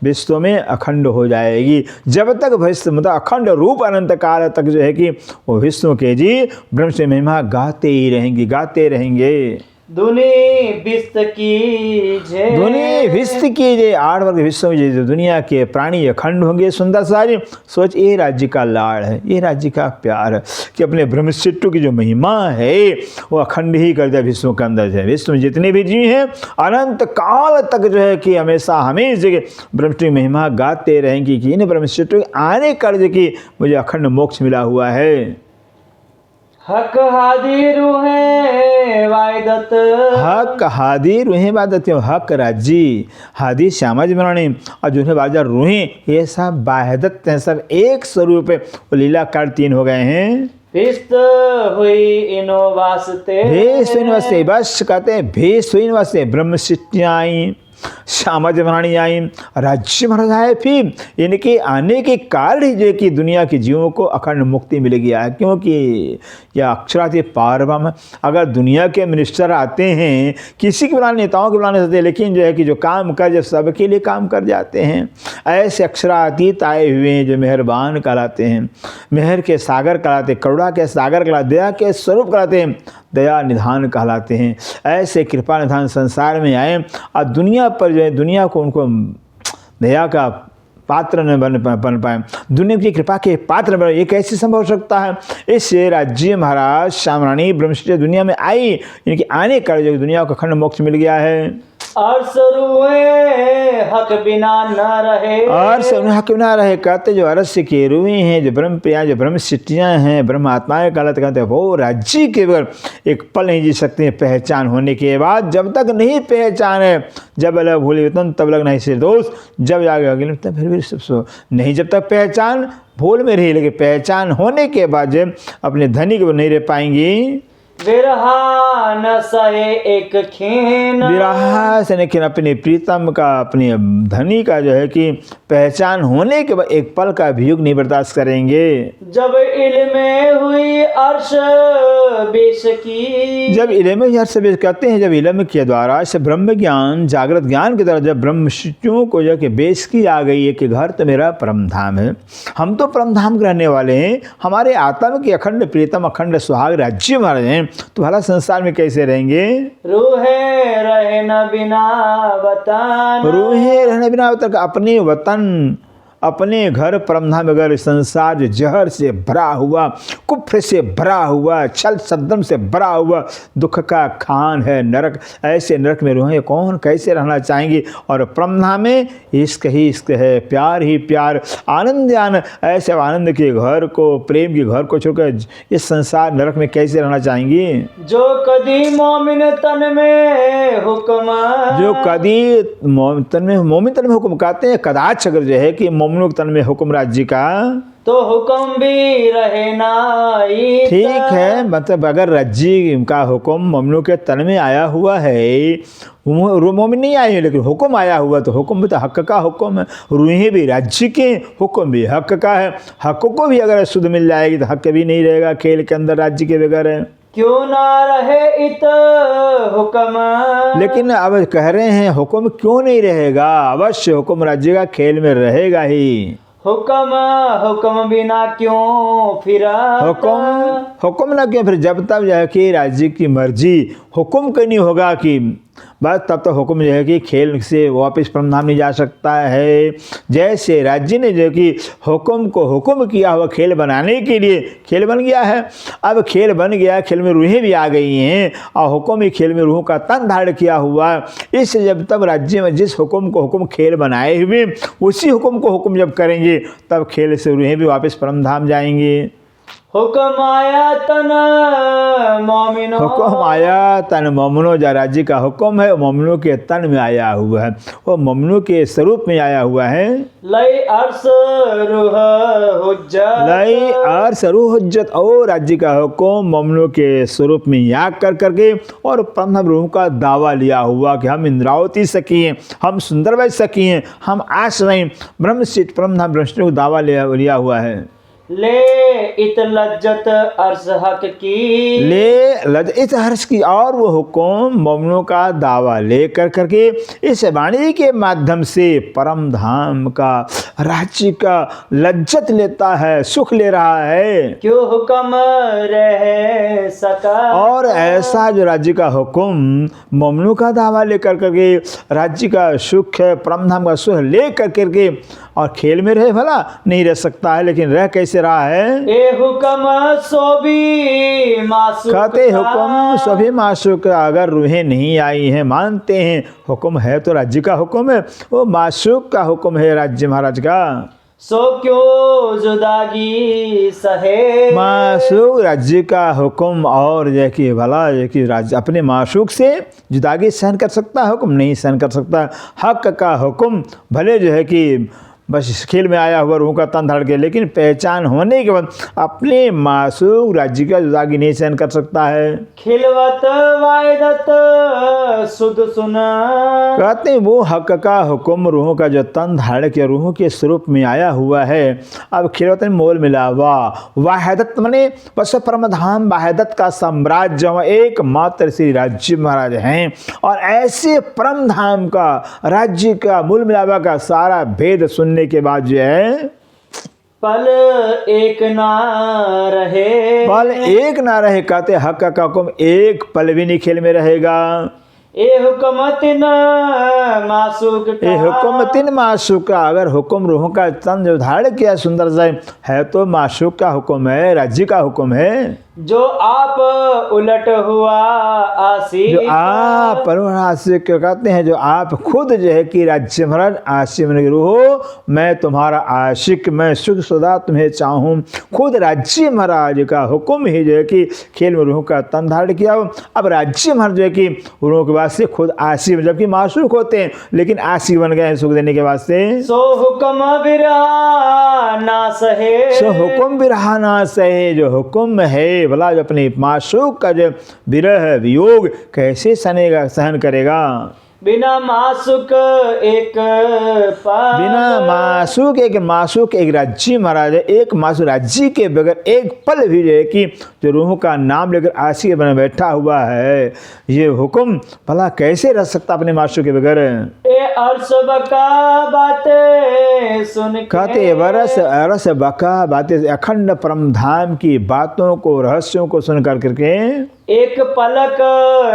विश्वों में अखंड हो जाएगी। जब तक विश्व मतलब अखंड रूप अनंत काल तक जो है कि वो विश्वों के जी ब्रह्म सिद्ध महिमा गाते ही रहेंगे, गाते रहेंगे। दुनी विस्त कीजे दुनी विस्त कीजिए 8 वर्ग विश्व में जो दुनिया के प्राणी अखंड होंगे। सुंदर सारी सोच, ये राज्य का लाड़ है, ये राज्य का प्यार है कि अपने ब्रह्मशिट्टू की जो महिमा है वो अखंड ही कर दिया विश्व के अंदर है। विश्व में जितने भी जीव हैं अनंत काल तक जो है कि हमेशा हमें जगह ब्रह्मशिट्टू की महिमा गाते रहेंगे कि इन ब्रह्मशिट्टू आने कर कि मुझे अखंड मोक्ष मिला हुआ है। हक हादी रूहे वायदत हक हादी रूहें बादत, हक राजी हादी श्यामा जी बनाने और जो है बाजा रूहें, ये सब वाहिदत हैं, सब एक स्वरूप है। वो लीलाकार 3 हो गए हैं। विस्त हुई इनो वास्ते भेष हुई वास्ते, बस कहते हैं भेष हुई वास्ते ब्रह्मशिट्टियाँ आई, श्यामा जमरानी आई, राज्य महाराज आए, फिर इनके आने के कारण ही जो कि दुनिया के जीवों को अखंड मुक्ति मिल गया है। क्योंकि यह अक्षरात पारब्रह्म, अगर दुनिया के मिनिस्टर आते हैं किसी के बुलाने, नेताओं के बुलाने से, लेकिन जो है कि जो काम कर जब सबके लिए काम कर जाते हैं, ऐसे अक्षरातीत आए हुए हैं जो मेहरबान कहलाते हैं, मेहर के सागर कहलाते, करुणा के सागर कहलाते, दया के स्वरूप कहलाते हैं, दया निधान कहलाते हैं। ऐसे कृपा निधान संसार में आए और दुनिया पर जो है दुनिया को उनको दया का पात्र न बन पाए, दुनिया की कृपा के पात्र बने, ये कैसे संभव हो सकता है। इससे राज्य महाराज श्यामरानी ब्रह्मशिट्टी दुनिया में आई, इनके आने का जो दुनिया को अखंड मोक्ष मिल गया है। अर्श रूहे हक बिना न रहे, अर्श हक बिना रहे कहते जो अर्श के रूहे हैं, जो ब्रह्म प्रिया, जो ब्रह्मशिट्टियाँ हैं, ब्रह्म आत्माएं कहते हैं, वो राज्य के बगैर एक पल नहीं जी सकते हैं। पहचान होने के बाद, जब तक नहीं पहचान है, जब अलग भूले वेतन तब लग नहीं से दोस्त, जब जागे अगले तब फिर भी नहीं, जब तक पहचान भूल में रही, लेकिन पहचान होने के बाद जब अपने धनी को नहीं रह पाएंगी। विरहा न सहे एक खीन, विरहा से लेकिन अपने प्रीतम का, अपने धनी का जो है कि पहचान होने के बाद एक पल का वियोग नहीं बर्दाश्त करेंगे। जब इल्मे हुई अर्श बेश की, जब इल्म अर्श बेश कहते हैं, जब इल्म के द्वारा से ब्रह्म ज्ञान, जागृत ज्ञान के द्वारा जब ब्रह्मशिट्टियों को जो कि बेश की आ गई है कि घर तो मेरा परम धाम है, हम तो परम धाम के रहने वाले हैं, हमारे आत्मा के अखंड प्रीतम अखंड सुहाग राज्य महाराज हैं, तो भला संसार में कैसे रहेंगे। रूहे रहे न बिना वतन, रूहे रहने बिना वतन, अपने वतन, अपने घर परमधाम, अगर संसार जो जहर से भरा हुआ, कुफ्र से भरा हुआ, छल सद्दम से भरा हुआ दुख का खान है, नरक, ऐसे नरक में रूहें कौन कैसे रहना चाहेंगी। और परमधाम में इश्क ही इश्क है, प्यार ही प्यार, आनंद आनंद, ऐसे आनंद के घर को, प्रेम के घर को छोड़कर इस संसार नरक में कैसे रहना चाहेंगी। जो कदी मोमिन तन में हुक्म, जो कदी तन में, मोमिन तन में हुक्म कहते हैं, कदाच अगर जो है कि मोमिनों के तन में हुक्म राज्य का, तो हुक्म भी रहे ना। ठीक है, मतलब अगर राज्य का हुक्म मोमिनों के तन में आया हुआ है, मोमिन नहीं आए हैं लेकिन हुक्म आया हुआ, तो हुक्म भी तो हक का हुक्म है, रूहें भी राज्य के, हुक्म भी हक का है। हक को भी अगर शुद्ध मिल जाएगी तो हक भी नहीं रहेगा खेल के अंदर राज्य के बगैर है। क्यों ना रहे इत हुक्म, लेकिन अब कह रहे हैं हुक्म क्यों नहीं रहेगा, अवश्य हुक्म राज्य का खेल में रहेगा ही। हुक्म बिना क्यों फिरा, हुक्म ना क्यों फिर, जब तक जो है कि राज्य की मर्जी हुक्म करनी होगा कि बस, तब तो हुक्म जो है कि खेल से वापस परमधाम नहीं जा सकता है। जैसे राज्य ने जो कि हुक्म को हुक्म किया हुआ खेल बनाने के लिए, खेल बन गया है, अब खेल बन गया, खेल में रूहें भी आ गई हैं और हुक्म ही खेल में रूहों का तन धारण किया हुआ। इससे जब तब राज्य में जिस हुक्म को हुक्म खेल बनाए हुए, उसी हुक्म को हुक्म जब करेंगे तब खेल से रूहें भी वापस परमधाम जाएंगे। हुक्म आया तन मोमिनो, हुक्म आया तन मोमिनो, जो राज्य का हुक्म है मोमिनों के तन में आया हुआ है, वो मोमिनों के स्वरूप में आया हुआ है। लई अर्श रूह हुज्जत, लई अर्श रूह हुज्जत, और राज्य का हुक्म मोमिनों के स्वरूप में याग कर करके और परम रूह का दावा लिया हुआ कि हम इंद्रावती सखी हैं, हम सुंदर वैश्य सखी हैं, हम आश्रय ब्रह्मशिट्टी परमधाम ब्रह्मशिट्टी को दावा लिया हुआ है। ले इत लज्जत अर्श हक की, ले लज इस हर्ष की, और वो हुक्म मोमनों का दावा लेकर करके इस वाणी के माध्यम से परम धाम का राज्य का लज्जत लेता है, सुख ले रहा है। क्यों हुक्म रह सका, और ऐसा जो राज्य का हुक्म मोमनों का दावा लेकर करके राज्य का सुख है, परम धाम का सुख ले कर करके और खेल में रहे, भला नहीं रह सकता है, लेकिन रह कैसे रहा है? ए हुक्म सोभी मासूक कहते का, हुक्म सभी मासूक, अगर रूहें नहीं आई हैं, मानते हैं हुक्म है तो राज्य का हुक्म है, वो मासूक का हुक्म है राज्य महाराज का। सो क्यों जुदागी सहे, मासूक राज्य का हुक्म, और जो कि भला जो कि राज्य अपने मासूक से जुदागी सहन कर सकता है, हुक्म नहीं सहन कर सकता। हक का हुक्म भले जो है कि बस इस खेल में आया हुआ रूह का तन धारण के, लेकिन पहचान होने के बाद अपने मासूक राज्य का जुदागी नहीं सहन कर सकता है। खिलवत वायदत सुध सुना, कहते हैं वो हक का हुक्म रूहों का जो तन धारण के रूहों के स्वरूप में आया हुआ है, अब खिलवत में मोल मिला, वाहिदत मने बस परमधाम वाहिदत का साम्राज्य एकमात्र श्री राज्य महाराज हैं, और ऐसे परम धाम का राज्य का मूल मिलावा का सारा भेद सुनने के बाद जो है पल एक ना रहे, पल एक ना रहे। कहते हक का हुक्म एक पल भी नहीं खेल में रहेगा। ए हुक्म तिन मासूक का, ये हुक्म तीन मासूक का, अगर हुक्म रूहों का तन जो धारण किया सुंदर से है तो मासूक का हुक्म है, राज्य का हुक्म है। जो आप उलट हुआ आसी, जो आप परम आशिक कहते हैं, जो आप खुद जो है कि राज्य महाराज आशिक मन रूहो, मैं तुम्हारा आशिक, मैं सुख सदा तुम्हें चाहूँ, खुद राज्य महाराज का हुक्म ही जो है कि खेल में रूहों का तन धारण किया हो। अब राज्य महाराज जो है कि रूहों के वास्ते खुद आशिक, जबकि मासूक होते हैं लेकिन आशिक बन गए हैं सुख देने के वास्ते। सो हुक्म बिरहा ना सहे, सो हुक्म बिरहा ना सहे, जो हुक्म है भला जो अपने मासूक का जो विरह वियोग कैसे सहन करेगा। बिना मासूक एक पल, बिना मासूक एक राज्य महाराज है, एक मासूक राज्य के बगैर एक पल भी जो है कि जो रूहों का नाम लेकर आशिक बने बैठा हुआ है, ये हुक्म भला कैसे रह सकता अपने मासूक के बगैर। ए अर्श बका बातें सुन के, कहते अरस बका बातें, अखंड परम धाम की बातों को रहस्यों को सुन कर करके एक पलक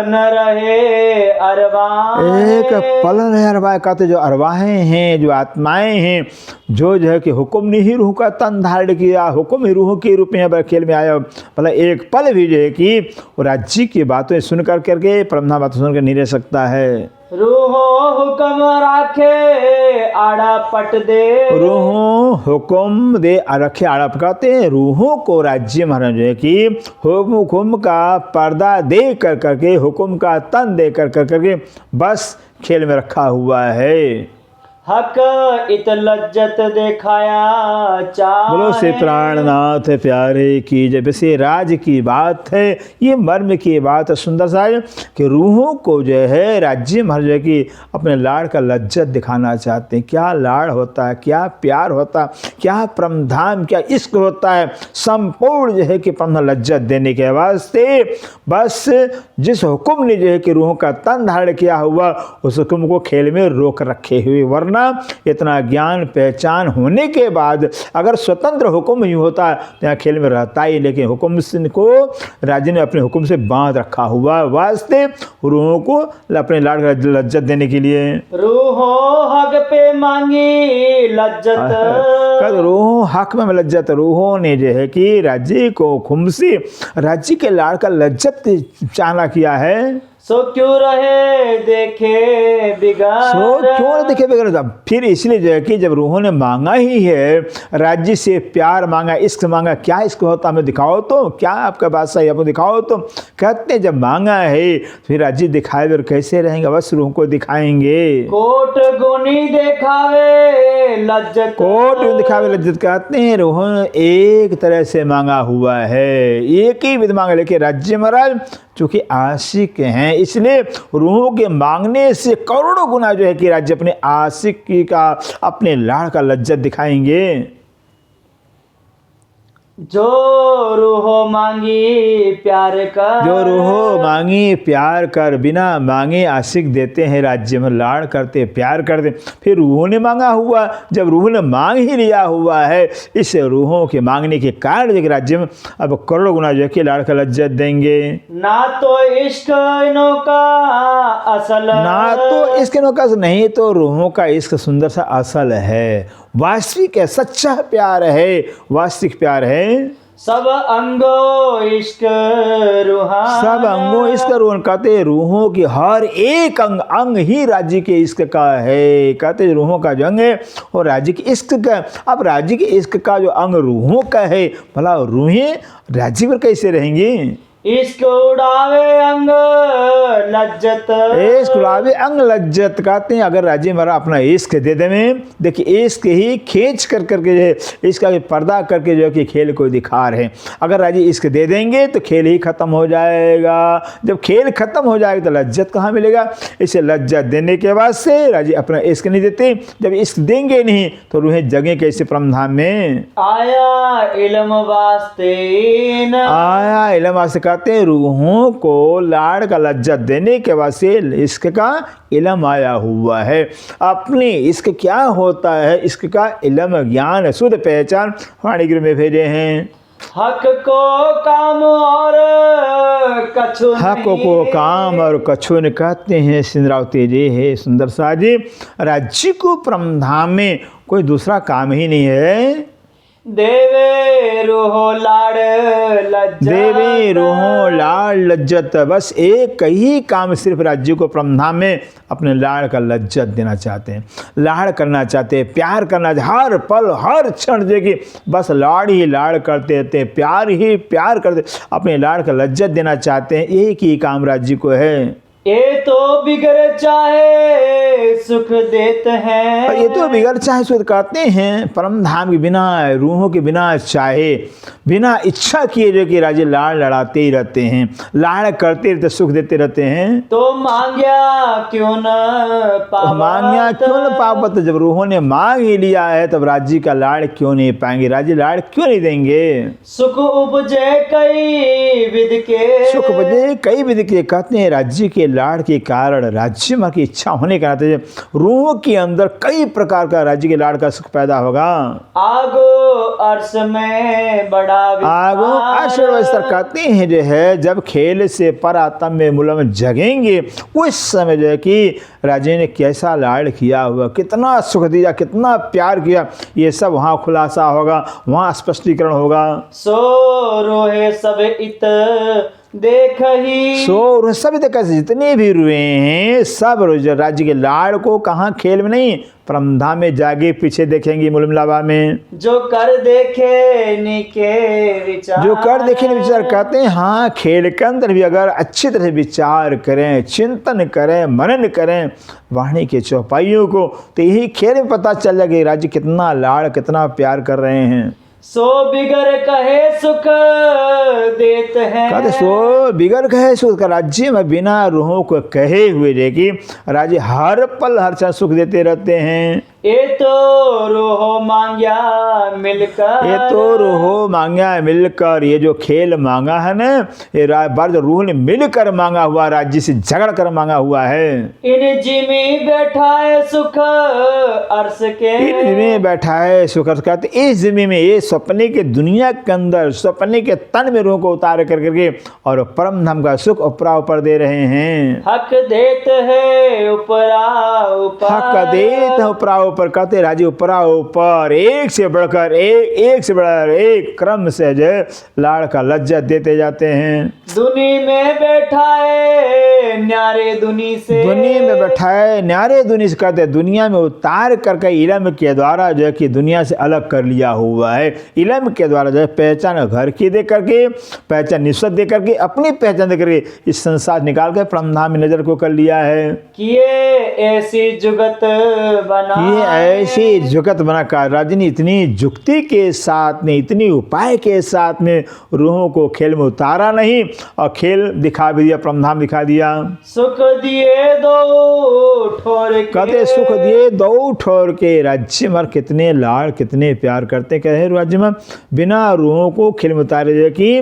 न रहे अरवाएं, एक पल है अरवाह। कहते जो अरवाहें हैं, जो आत्माएं हैं, जो है कि हुक्म ने ही रूह का तन धारण किया, हुक्म ही रूह के रूप में खेल में आया, भला एक पल भी जो है कि वो राज्य की बातें सुन कर करके परमधाम बातें सुनकर नहीं रह सकता है। रूहो हुक्म राखे आड़ा पट दे, रूहों हुक्म दे रखे आड़ा, कहते हैं रूहों को राज्य महाराज है कि हुक्म का पर्दा दे कर करके, हुक्म का तन दे कर करके बस खेल में रखा हुआ है। हक इत लज्जत दिखाया चाहे, बोलो से प्राणनाथ प्यारे की जब से राज की बात है, ये मर्म की बात है सुंदर सा कि रूहों को जो है राज्य महाराज है कि अपने लाड़ का लज्जत दिखाना चाहते हैं। क्या लाड़ होता है, क्या प्यार होता है, क्या परमधाम, क्या इश्क होता है, संपूर्ण जो है कि परम लज्जत देने के वास्ते बस जिस हुक्म ने जो है कि रूहों का तन धारण किया हुआ, उस हुक्म को खेल में रोक रखे हुए। वरना इतना ज्ञान पहचान होने के बाद अगर स्वतंत्र हुक्म ही होता तो यहाँ खेल में रहता ही, लेकिन हुक्म को राज्य ने अपने हुक्म से बांध रखा हुआ वास्ते रूहों को अपने लाड़ का लज्जत देने के लिए। रूहो हक पे मांगी लज्जत, रूहों हक में लज्जत, रूहों ने जो है कि राज्य को खुम से राज्य के लाड़ का लज्जत चाहना किया है। सो क्यों रहे देखे बिगाड़, सो क्यों देखे बिगड़, फिर इसलिए जो है कि जब रूहों ने मांगा ही है राज्य से, प्यार मांगा, इश्क मांगा, क्या इश्क होता हमें दिखाओ तो, क्या आपका बादशाह आपको दिखाओ तो, कहते जब मांगा है फिर राज्य दिखाए और कैसे रहेंगे, बस रूह को दिखाएंगे। कोट गुनी दिखावे लज्जत, कोट दिखावे लज्जत, कहते हैं रूहों ने एक तरह से मांगा हुआ है, एक ही विध मांगा, लेकिन राज्य महाराज चूँकि आशिक हैं इसलिए रूहों के मांगने से करोड़ों गुना जो है कि राज्य अपने आशिक का, अपने लाड़ का लज्जत दिखाएंगे। जो रूहो मांगी प्यार कर, जो रूहो मांगी प्यार कर, बिना मांगे आशिक देते हैं राज्य में, लाड़ करते प्यार करते। फिर रूहों ने मांगा हुआ, जब रूह ने मांग ही लिया हुआ है, इस रूहों के मांगने के कारण जो राज्य में अब करोड़ों गुना जो कि लाड़ का लज्जत देंगे। ना तो इश्क इनों का असल, ना तो इश्क इनों का नहीं तो रूहों का इश्क सुंदर सा असल है, वास्तविक है, सच्चा प्यार है, वास्तविक प्यार है। सब अंगो इश्क रूहान, सब अंगों इश्क रूहान, कहते रूहों की हर एक अंग ही राज्य के इश्क का है। कहते रूहों का जो अंग है और राज्य के इश्क का। अब राज्य के इश्क का जो अंग रूहों का है, भला रूहें राज्य पर कैसे रहेंगी? इश्क उड़ावे अंग लज्जत, इश्क उड़ावे अंग लज्जत। कहते हैं अगर राज्य हमारा अपना इश्क दे दे में, देखिए इश्क ही खींच कर करके जो है इसका पर्दा करके जो है कि खेल को दिखा रहे हैं। अगर राज्य इश्क दे देंगे तो खेल ही खत्म हो जाएगा। जब खेल खत्म हो जाएगा तो लज्जत कहाँ मिलेगा? इसे लज्जत देने के बाद से राज्य अपना इश्क नहीं देते। जब इश्क देंगे नहीं तो रूहें जगें कैसे परमधाम में? आया इल्म वास्ते न, आया इल्म वास्ते। कहते हैं रूहों को लाड़ का लज्जत देने के बाद से इश्क का इल्म आया हुआ है। अपने इश्क क्या होता है, इश्क का इल्म ज्ञान शुद्ध पहचान वाणी गुरु में भेजे हैं। हक को काम और कछु नहीं, हक को काम और कछु ने। कहते हैं सिंधरावती जी है सुंदर सा जी, राज्य को परमधाम में कोई दूसरा काम ही नहीं है। देवे रूहो लाड़ लज्जत, देवी रूहों लाड़ लज्जत, बस एक ही काम सिर्फ राज्य को परमधाम में अपने लाड़ का लज्जत देना चाहते हैं, लाड़ करना चाहते हैं, प्यार करना, हर पल हर क्षण देखिए बस लाड़ ही लाड़ करते रहते हैं, प्यार ही प्यार करते, अपने लाड़ का लज्जत देना चाहते हैं। एक ही काम राज्य को है। ये तो बिगड़ चाहे सुख देते हैं, ये तो बिगड़ चाहे सुख कहते हैं। परम धाम के बिना, रूहों के बिना चाहे, बिना इच्छा किए जो कि राज्य लाड़ लड़ाते ही रहते हैं, लाड़ करते रहते, सुख देते रहते हैं। तो मांग्या क्यों न पावत, मांग्या क्यों न पावत। जब रूहों ने मांग ही लिया है तब राज्य का लाड़ क्यों नहीं पाएंगे, राज्य लाड़ क्यों नहीं देंगे? सुख उपजे कई विध के, सुख उपजे कई विध के। कहते हैं राज्य के लाड़ के कारण, राज्य में की इच्छा होने के नाते रूहों के अंदर कई प्रकार का राज्य के लाड़ का सुख पैदा होगा। आगो अर्श में बड़ा आगो आश्रय कहते हैं जो है जब खेल से पर आत्म में मूलम जगेंगे उस समय जो है कि राजे ने कैसा लाड़ किया हुआ, कितना सुख दिया, कितना प्यार किया, ये सब वहाँ खुलासा होगा, वहाँ स्पष्टीकरण होगा। सो रोहे सब इत देख ही, सो सब देखा, जितने भी रुए हैं सब राज्य के लाड़ को कहाँ खेल में नहीं परमधाम में जागे पीछे देखेंगे मुलमलावा में। जो कर देखे निके विचार, जो कर देखे न विचार। कहते हैं हाँ खेल के अंदर भी अगर अच्छी तरह से विचार करें, चिंतन करें, मनन करें वाणी के चौपाइयों को, तो यही खेल में पता चल जाएगा राज्य कितना लाड़ कितना प्यार कर रहे हैं। सो बिगर कहे सुख देते हैं, कहते सो बिगर कहे सुख का राज्य में बिना रूहों को कहे हुए देखी राज्य हर पल हर क्षण सुख देते रहते हैं। ये तो रूहो मांग्या मिलकर, ये तो रूहो मांगा मिलकर, ये जो खेल मांगा है ना ये बार जो रूह ने मिलकर मांगा हुआ, राज्य से झगड़ कर मांगा हुआ है। इन जिमी बैठा है सुख अर्श के, इन जिमी बैठा है सुख अर्श। कहते इस जिमी में, ये सपने के दुनिया के अंदर सपने के तन में रूह को उतार कर करके और परम धाम का सुख ऊपरा ऊपर दे रहे हैं। हक देते है ऊपरा ऊपर, हक देते ऊपरा ऊपर। कहते राज्य ऊपरा ऊपर एक से बढ़कर एक से बढ़कर एक क्रम से जो लाड़ का लज्जत देते जाते हैं। दुनी में बैठा है न्यारे दुनी से, दुनी में बैठा है न्यारे दुनी से। कहते दुनिया में उतार करके इल्म के द्वारा जो है कि दुनिया से अलग कर लिया हुआ है। इल्म के द्वारा जो है पहचान घर की दे करके, पहचान निस्बत दे करके, अपनी पहचान दे करके इस संसार निकाल कर परमधाम में नजर को कर लिया है। किए ऐसी जुगत बना, ऐसी जुगत बना कर राज्य ने इतनी जुक्ति के साथ में, इतनी उपाय के साथ में रूहों को खेल में उतारा नहीं और खेल दिखा भी दिया, परमधाम दिखा दिया। सुख दिए दो ठोर के, कहते सुख दिए दो ठोर के। राज्य में कितने लाड़ कितने प्यार करते कहे राज्य में, बिना रूहों को खेल में उतारे जो कि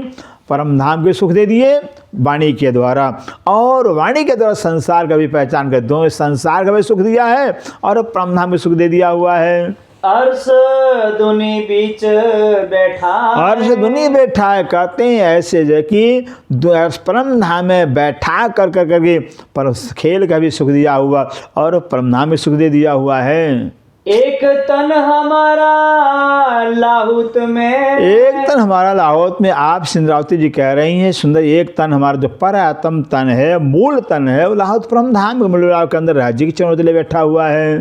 परमधाम के सुख दे दिए वाणी के द्वारा, और वाणी के द्वारा संसार का भी पहचान कर दो, संसार का भी सुख दिया है और परमधाम भी सुख दे दिया हुआ है। अर्श दुनी बीच बैठा, अर्श दुनी बैठा है। कहते हैं ऐसे जो कि परमधाम में बैठा कर कर करके पर खेल का भी सुख दिया हुआ और परमधाम भी सुख दे दिया हुआ है। एक तन हमारा लाहुत में, एक तन हमारा लाहौत में। आप सिंधरावती जी कह रही हैं सुंदर, एक तन हमारा जो परात्म तन है, मूल तन है, वो लाहौत परमधाम के मूल के अंदर राज्य के चरणों तले बैठा हुआ है।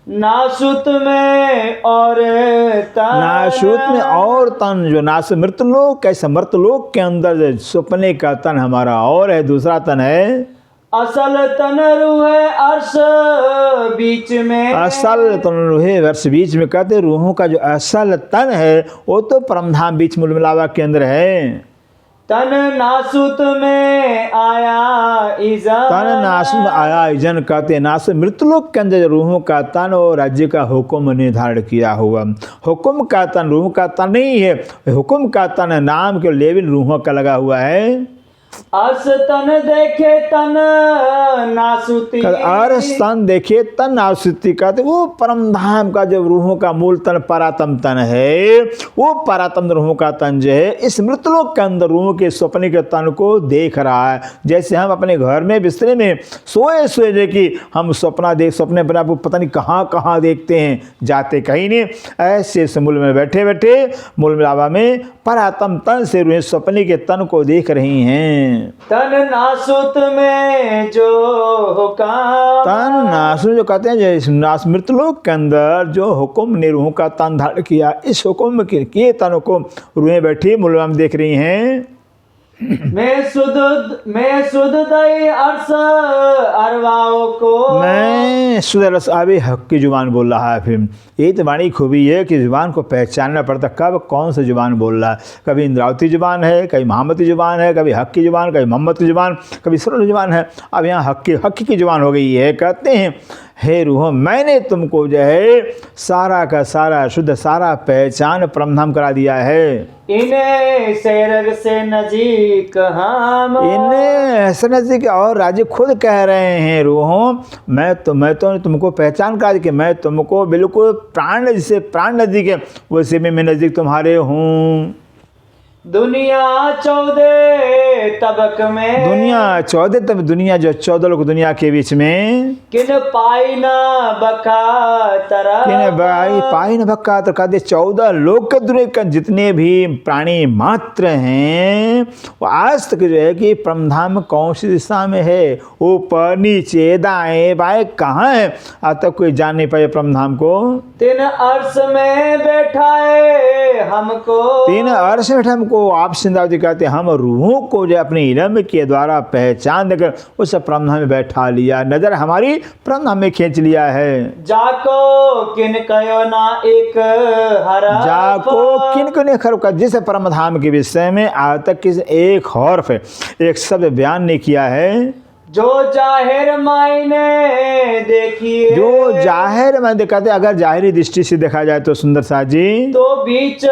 नासुत में और तन, नासुत में और तन, जो नास मृतलोक, कैसे मृतलोक के अंदर जो सपने का तन हमारा और है, दूसरा तन है असल तन रूहे अर्श बीच में, असल तन रूहे वर्ष बीच में। कहते रूहों का जो असल तन है वो तो परमधाम बीच मूल मिलावा के अंदर है। तन नासुत में आया इजन, तन नासुत में आया इजन। कहते नासुत मृतलोक के अंदर रूहों का तन और राज्य का हुक्म निर्धारण किया हुआ। हुक्म का तन रूहों का तन नहीं है, हुक्म का तन नाम के लेविन रूहों का लगा हुआ है। अर्श तन देखे तन नासुती, अर्श तन देखे तन नासुती। कहते वो परमधाम का जो रूहों का मूल तन परातम तन है, वो परातम रूहों का तन जो है इस मृतलोक के अंदर रूहों के स्वप्न के तन को देख रहा है। जैसे हम अपने घर में बिस्तरे में सोए सोए जो कि हम सपने अपने आप को पता नहीं कहाँ कहाँ देखते हैं, जाते कहीं नहीं, ऐसे मूल में बैठे बैठे मूल मिलावा में परातम तन से रूहें स्वप्न के तन को देख रही हैं। तन नासुत में जो हुक्म, तन नासुत जो कहते हैं जो नास मृतलोक के अंदर जो हुक्म ने रूहों का तन धारण किया, इस हुक्म के तन को रूहें बैठी मूलवा में देख रही हैं। मैं सुध दई अर्श अरवाओं को, मैं सुदरस अभी हक की जुबान बोल रहा है। फिर यही तो वाणी खूबी है कि जुबान को पहचानना पड़ता, कब कौन सा जुबान बोल रहा है। कभी इंद्रावती जुबान है, कभी महामती जुबान है, कभी हक की जुबान, कभी मोहम्मद की जुबान, कभी सरल जुबान है। अब यहाँ हक की जुबान हो गई है। कहते हैं हे रूह, मैंने तुमको जो है सारा का सारा शुद्ध सारा पहचान परमधाम करा दिया है। इन्हें सेरग से नजीक हम, इन्हें से नजदीक, और राजे खुद कह रहे हैं रूहों मैं तो तुमको पहचान करा दी कि मैं तुमको बिल्कुल प्राण जिसे प्राण नजदीक है वैसे में मैं नजदीक तुम्हारे हूँ। दुनिया 14 तबक में, दुनिया 14 तब दुनिया जो 14 लोग दुनिया के बीच में किन पाई न बका तरह, किन पाई न बक्का तो कहते 14 लोग के दुनिया के जितने भी प्राणी मात्र हैं वो आज तक जो है कि परमधाम कौन सी दिशा में है, ऊपर नीचे दाएं बाएं कहाँ है, आज तक कोई जान नहीं पाए परमधाम को। तीन अर्श में बैठाए हमको, तीन अर्श में बैठा हमको। आप सिंधरावती जी कहते हम रूहों को जो अपने इल्म के द्वारा पहचान देकर उस परमधाम में बैठा लिया, नजर हमारी परमधाम में खींच लिया है। जाको किन कयो ना एक हरा, जाको किन को ने खर, जिस परमधाम के विषय में आज तक किसी एक हर्फ एक शब्द बयान नहीं किया है। जो जाहिर मायने देखिए, जो जाहिर मायने कहते अगर जाहिरी दृष्टि से देखा जाए तो सुंदर सा जी तो बीच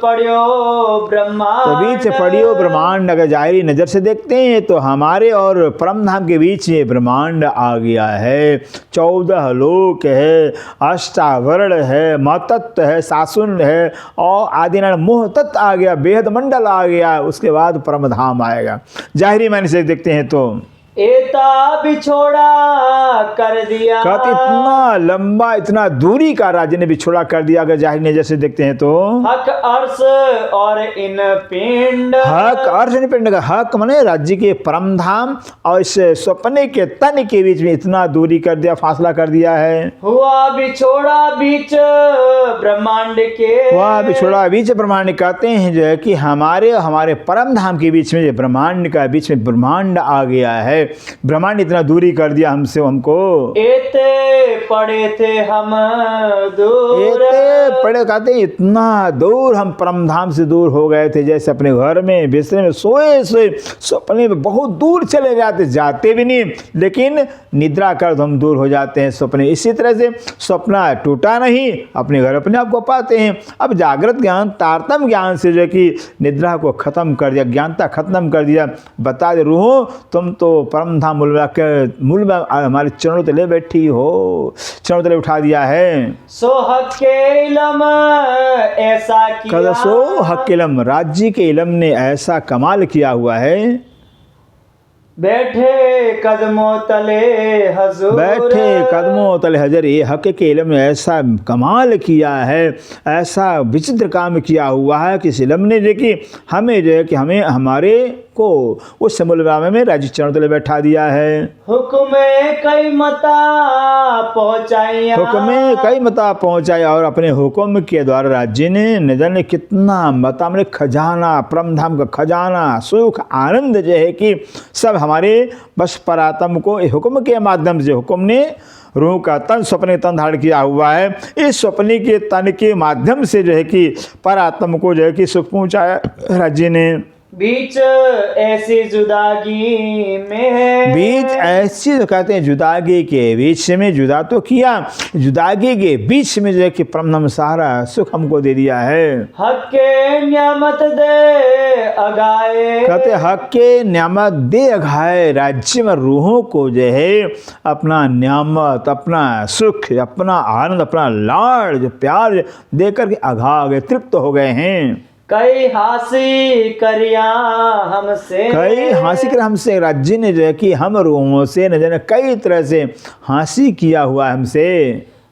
पड़ियो ब्रह्मांड, तो बीच पड़ियो ब्रह्मांड। अगर जाहिरी नजर से देखते हैं तो हमारे और परमधाम के बीच ये ब्रह्मांड आ गया है। 14 लोक है, अष्टावरण है, महतत्व है, सासुन है और आदिनारायण मोह तत्व आ गया, बेहद मंडल आ गया, उसके बाद परमधाम आएगा। जाहिरी मायने से देखते हैं तो एता बिछोड़ा कर दिया, कहते इतना लंबा इतना दूरी का राज्य ने बिछोड़ा कर दिया। अगर जाहिर नजर से देखते हैं तो हक अर्श और इन पिंड, हक अर्श इन पिंड का हक माने राज्य के परमधाम और इस सपने के तन के बीच में इतना दूरी कर दिया, फासला कर दिया है। हुआ बिछोड़ा बीच ब्रह्मांड के, वह बिछोड़ा बीच ब्रह्मांड कहते हैं जो है कि हमारे परमधाम के बीच में ब्रह्मांड का बीच में ब्रह्मांड आ गया है। ब्रह्मांड इतना दूरी कर दिया हमसे हमको। एते पड़े थे हम दूर, एते पड़े कहते हैं इतना दूर हम परम धाम से दूर हो गए थे, जैसे अपने घर में बिस्तर में सोए सोए सपने में बहुत दूर चले जाते, जाते भी नहीं लेकिन निद्रा कर तो हम दूर हो जाते हैं सपने। इसी तरह से सपना टूटा नहीं, अपने घर अपने आप को पाते हैं। अब जागृत ज्ञान तारतम ज्ञान से जो कि निद्रा को खत्म कर दिया, ज्ञानता खत्म कर दिया, बता दे रूह तुम तो परम धाम मूल में हमारे चरणों तले बैठी हो, चरणों तले उठा दिया है। सो हक के इलम ऐसा किया, सो हक के इलम, राज्य के इलम ने ऐसा कमाल किया हुआ है। बैठे कदमों तले हजूर, बैठे कदमों तले हजर, ये हक के इलम ने ऐसा कमाल किया है, ऐसा विचित्र काम किया हुआ है कि इस इलम ने जो कि हमें जो है कि हमें हमारे को उस मूलराम में राज्य चरणों तले बैठा दिया है। हुक्मे कई मता पहुँचाइया, हुक्मे कई मता पहुँचाया, और अपने हुक्म के द्वारा राज्य ने न जाने कितना मता में खजाना, परम धाम का खजाना, सुख आनंद जो है कि सब हमारे बस परात्म को हुक्म के माध्यम से, हुक्म ने रूह का तन स्वप्न तन धारण किया हुआ है। इस स्वप्न के तन के माध्यम से जो है कि परात्म को जो है कि सुख पहुँचाया राज्य ने। बीच ऐसी जुदागी में, बीच ऐसी जो कहते हैं जुदागी के बीच में, जुदा तो किया, जुदागी के बीच में जो है कि परम सारा सुख हमको दे दिया है। हक के नियामत दे अगाए, कहते हक के नियामत दे अघाए, राज्य में रूहों को जो है अपना नियामत, अपना सुख, अपना आनंद, अपना लाड़ जो प्यार दे करके अघा गए, तृप्त हो गए हैं। कई हासी करिया हमसे, कई हंसी कर हमसे, राज्य ने जो है कि हम रूहों से न जाने कई तरह से हंसी किया हुआ है हमसे।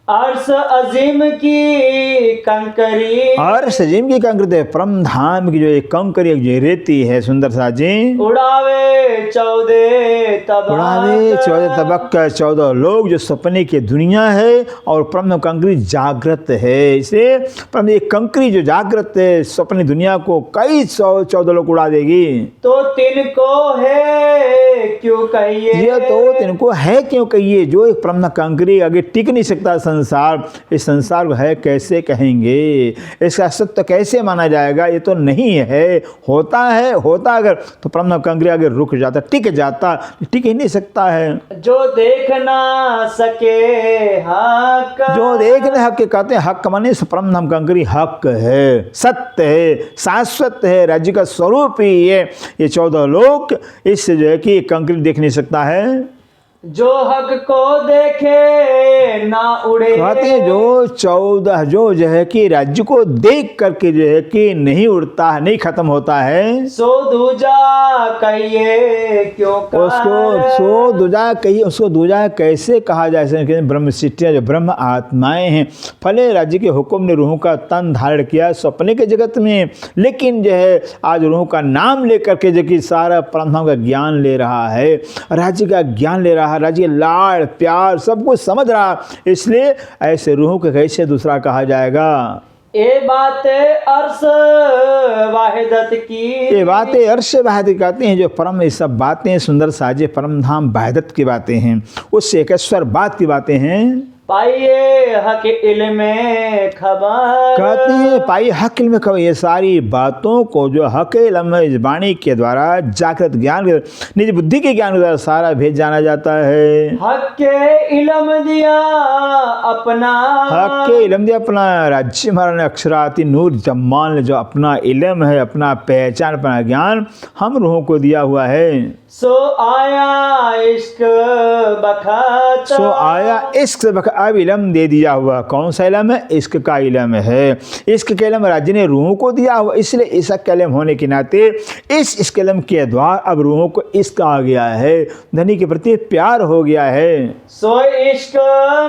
अर्श अजीम की कंकरी, अर्श अजीम की कंकरी, परम धाम की जो एक कंकरी जो रेती है सुंदर सा जी, उड़ावे 14 तबक, उड़ावे 14 तबक, 14 लोग जो सपने की दुनिया है और परम कंकरी जागृत है। इसलिए परम एक कंकरी जो जागृत है सपने दुनिया को कई 14 लोग उड़ा देगी। तो तिनको है क्यों कहिए, ये तो तिनको है क्यों कहिए, जो एक परम कंकरी आगे टिक नहीं सकता संसार, इस संसार को है कैसे कहेंगे, इसका सत्य कैसे माना जाएगा, ये तो नहीं है। होता है, होता अगर तो परम कंकरी आगे रुक जाता, टिक जाता, टिक ही नहीं सकता है। जो देख ना सके हक, जो देख न हक, कहते हैं हक माने परम धाम कंकरी हक है, सत्य है, शाश्वत है, राज्य का स्वरूप ही है। ये 14 लोग इससे जो है कि कंकरी देख नहीं सकता है। जो हक को देखे ना उड़े, कहते हैं जो 14 जो है कि राज्य को देख करके जो है कि नहीं उड़ता है, नहीं खत्म होता है, सो दूजा कहिए क्यों उसको सो दूजा कहिए, उसको दूजा कैसे कहा जाए। जैसे ब्रह्म सिद्धियाँ जो ब्रह्म आत्माएं हैं, फले राज्य के हुक्म ने रूहों का तन धारण किया सपने के जगत में, लेकिन जो है आज रूहों का नाम लेकर के जो कि सारा परमात्मा का ज्ञान ले रहा है, राज्य का ज्ञान ले रहा है, राज्य लाड़ प्यार सब कुछ समझ रहा, इसलिए ऐसे रूहों को कैसे दूसरा कहा जाएगा। ये बातें अर्श वाहिदत की, ये बातें अर्श वाहिदत कहते हैं, जो परम ये सब बातें सुंदर साजे परम धाम वाहिदत की बातें हैं, उससे एकेश्वर बात की बातें हैं। पाइए हक इल्म खबर, कहते हैं पाइए हक इल्म खबर, ये सारी बातों को जो हक इल्म वाणी के द्वारा जागृत ज्ञान निज बुद्धि के ज्ञान के द्वारा सारा भेद जाना जाता है। हक के इल्म दिया अपना, हक के इल्म दिया अपना, राज्य महाराज ने अक्षराती नूर जम्मान जो अपना इल्म है, अपना पहचान, अपना ज्ञान हम रूहों को दिया हुआ है। सो आया इश्क बखत, सो आया इश्क बखत, अब इल्म दे दिया हुआ, कौन सा इल्म है, इश्क का इल्म है। इश्क के इल्म राज्य ने रूहों को दिया हुआ, इसलिए इश्क का इल्म होने के नाते इस इल्म के द्वारा अब रूहों को इश्क आ गया है, धनी के प्रति प्यार हो गया है। सो इश्क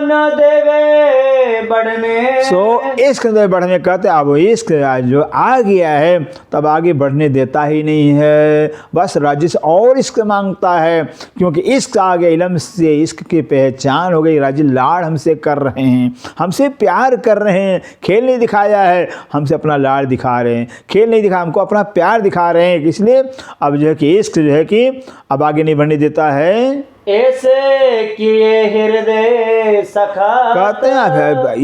न देवे बढ़ने, सो इश्क न देवे बढ़ने, कहते अब इश्क जो आ गया है तब आगे बढ़ने देता ही नहीं है, बस राज्य से और इश्क मांगता है, क्योंकि इश्क आ गया इल्म से, इश्क की पहचान हो गई, राज्य लाड़ हमसे हमसे कर रहे हैं, हमसे प्यार कर रहे हैं। खेल नहीं दिखाया है, हमसे अपना लाड़ दिखा रहे हैं। खेल नहीं दिखा, हमको अपना प्यार दिखा रहे हैं। इसलिए अब जो है कि इश्क जो है कि अब आगे नहीं बढ़ने देता है। ऐसे किए हृदय सखा, कहते हैं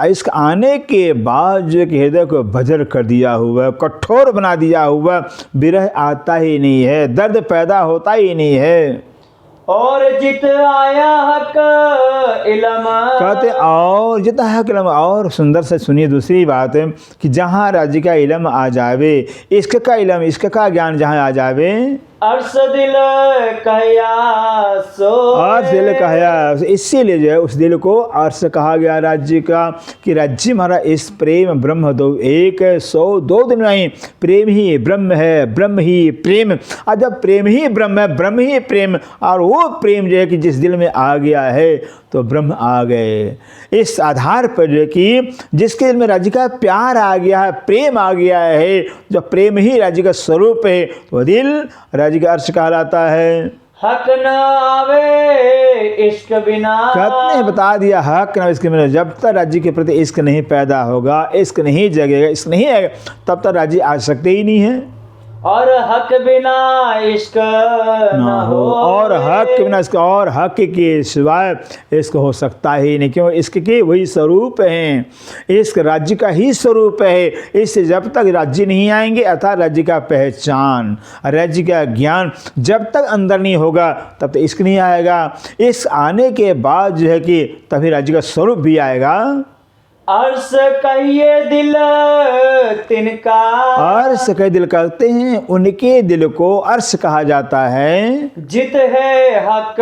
इश्क आने के बाद जो कि हृदय को बजर कर दिया हुआ, कठोर बना दिया हुआ, विरह आता ही नहीं है, दर्द पैदा होता ही नहीं है। और जित आया हक इलम, कहते और जितना हक इलम। और सुंदर से सुनिए दूसरी बात है कि जहाँ राज्य का इलम आ जावे, इश्क का इलम, इश्क का ज्ञान जहाँ आ जावे, अर्श दिल कहया सो, अर्श दिल कहया। इसीलिए जो है उस दिल को अर्श कहा गया राज्य का, कि राज्य हमारा इस प्रेम ब्रह्म दो एक है, सो दो दिन नहीं, प्रेम ही ब्रह्म है, ब्रह्म ही प्रेम। और जब प्रेम ही ब्रह्म है, ब्रह्म ही प्रेम, और वो प्रेम जो है कि जिस दिल में आ गया है तो ब्रह्म आ गए। इस आधार पर जो है कि जिसके दिल में राज्य का प्यार आ गया है, प्रेम आ गया है, जब प्रेम ही राज्य का स्वरूप है तो दिल राज्य का अर्श कहलाता है। हक न आवे इश्क बिना, कहते हैं बता दिया हक न इसके बिना। जब तक राज्य के प्रति इश्क नहीं पैदा होगा, इश्क नहीं जगेगा, इश्क नहीं आएगा, तब तक राज्य आ सकते ही नहीं है। और हक बिना इश्क न हो, और हक बिना इसका, और हक के सिवाय इश्क हो सकता ही नहीं। क्यों? इश्क के वही स्वरूप हैं, इश्क राज्य का ही स्वरूप है। इससे जब तक राज्य नहीं आएंगे, अर्थात राज्य का पहचान, राज्य का ज्ञान जब तक अंदर नहीं होगा तब तक इश्क नहीं आएगा। इश्क आने के बाद जो है कि तभी राज्य का स्वरूप भी आएगा। अर्श कहिए दिल तिनका, अर्श कहे दिल कहते हैं, उनके दिल को अर्श कहा जाता है। जित है हक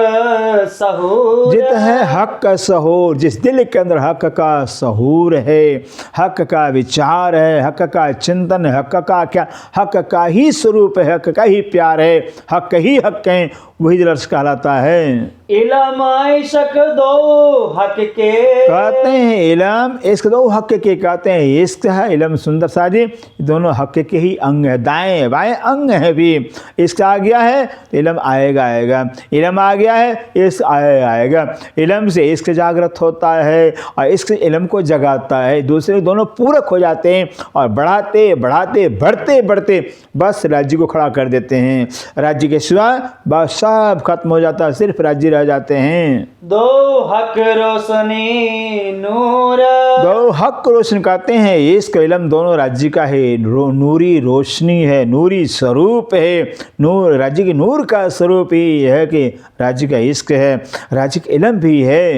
सहूर, जित है हक का सहूर, जिस दिल के अंदर हक का सहूर है, हक का विचार है, हक का चिंतन, हक का क्या, हक का ही स्वरूप है, हक का ही प्यार है, हक ही हक है, वही दिल अर्श कहलाता है। इलम इश्क दो हक के, कहते हैं इलम इश्क दो हक के, कहते हैं इश्क है इलम सुंदर साजी, दोनों हक के ही अंग है, दाएं बाएं अंग है भी। इश्क आ गया है तो इलम आएगा आएगा, इलम आ गया है इश्क आएगा। इलम से इश्क जागृत होता है और इश्क इलम को जगाता है, दूसरे दोनों पूरक हो जाते हैं और बढ़ाते बढ़ाते बढ़ते बढ़ते बस राज्य को खड़ा कर देते हैं। राज्य के सिवा बस सब खत्म हो जाता है, सिर्फ राज्य रह जाते हैं। दो हक रोशनी नूर, दो हक रोशन कहते हैं, इश्क इलम दोनों राज्य का है, नूरी रोशनी है, नूरी स्वरूप है। नूर राज्य के नूर का स्वरूप ही है कि राज्य का इश्क है, राज्य का इलम भी है।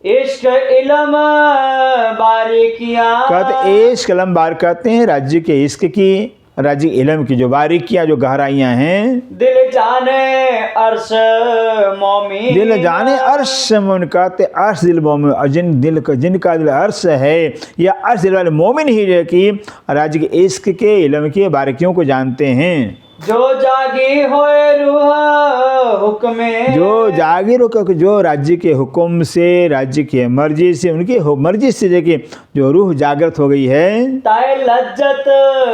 इश्क इलम बारीकियां, कहते इश्क इलम बार कहते हैं राज्य के इश्क की, राज्य इलम की जो बारीकियां, जो गहराइयां हैं। दिल जाने अर्श मोमिन, दिल जाने अर्श मोमिन, कहते अर्श दिल मोमिन, और जिनका दिल अर्श है या अर्श दिल वाले मोमिन ही जो है कि राज्य के इश्क के इलम की बारीकियों को जानते हैं। जो जागी होए रूह हुक्मे, जो जागिर होकर जो राज्य के हुक्म से, राज्य की मर्जी से, उनकी मर्जी से जो रूह जागृत हो गई है, ताए लज्जत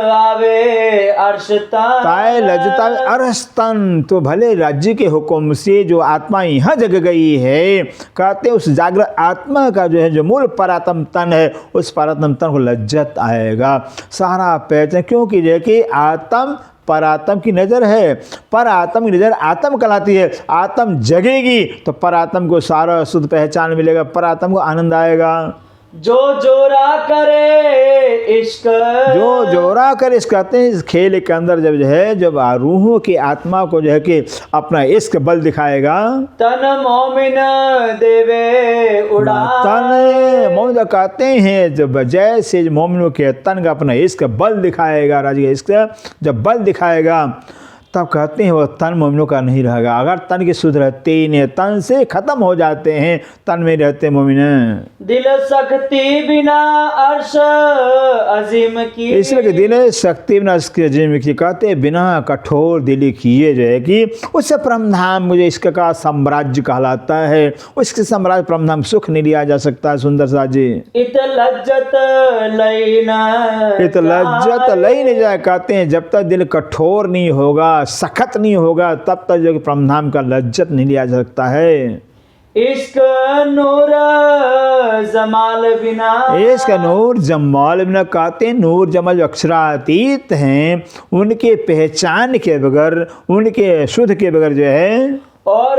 आवे अर्शतन, ताए लज्जत आवे अर्शतन, तो भले राज्य के हुक्म से जो आत्मा यहाँ जग गई है, कहते उस जागृत आत्मा का जो है जो मूल परात्म तन है, उस परात्म तन को लज्जत आएगा, सारा पहचान। क्योंकि जो है कि आत्म परात्म की नज़र है, पर आत्म की नज़र आत्म कहलाती है। आत्म जगेगी तो पर आत्म को सारा शुद्ध पहचान मिलेगा, पर आत्म को आनंद आएगा। जो जोरा करे इश्क, जो जोरा करे इश्क, कहते हैं इस खेल के अंदर जब जो है जब रूहों की आत्मा को जो है कि अपना इश्क बल दिखाएगा, तन मोमिन देवे उड़ा, तन मोमिन कहते हैं जब जैसे मोमिनों के तन का अपना इश्क बल दिखाएगा, राज्य का इश्क जब बल दिखाएगा तब कहते हैं वो तन मोमिनों का नहीं रहेगा। अगर तन के शुद्ध रहते ही नहीं, तन से खत्म हो जाते हैं, तन में रहते मोमिन। दिल शक्ति बिना अर्श अजीम की, इसलिए कि दिल शक्ति बिना अजीम की, कहते हैं बिना कठोर दिली किए जो है कि उससे परमधाम मुझे इसका का साम्राज्य कहलाता है। उसके साम्राज्य परमधाम सुख नहीं लिया जा सकता। सुंदर सा जी इत लज्जत लईना, इत लज्जत लई नहीं जाए, कहते हैं जब तक दिल कठोर नहीं होगा, सख्त नहीं होगा, तब तक जो परमधाम का लज्जत नहीं लिया जा सकता है। इश्क नूर जमाल बिना, इसका नूर जमाल बिना कहते हैं, नूर जमाल जो अक्षरातीत हैं उनके पहचान के बगैर, उनके शुद्ध के बगैर जो है, और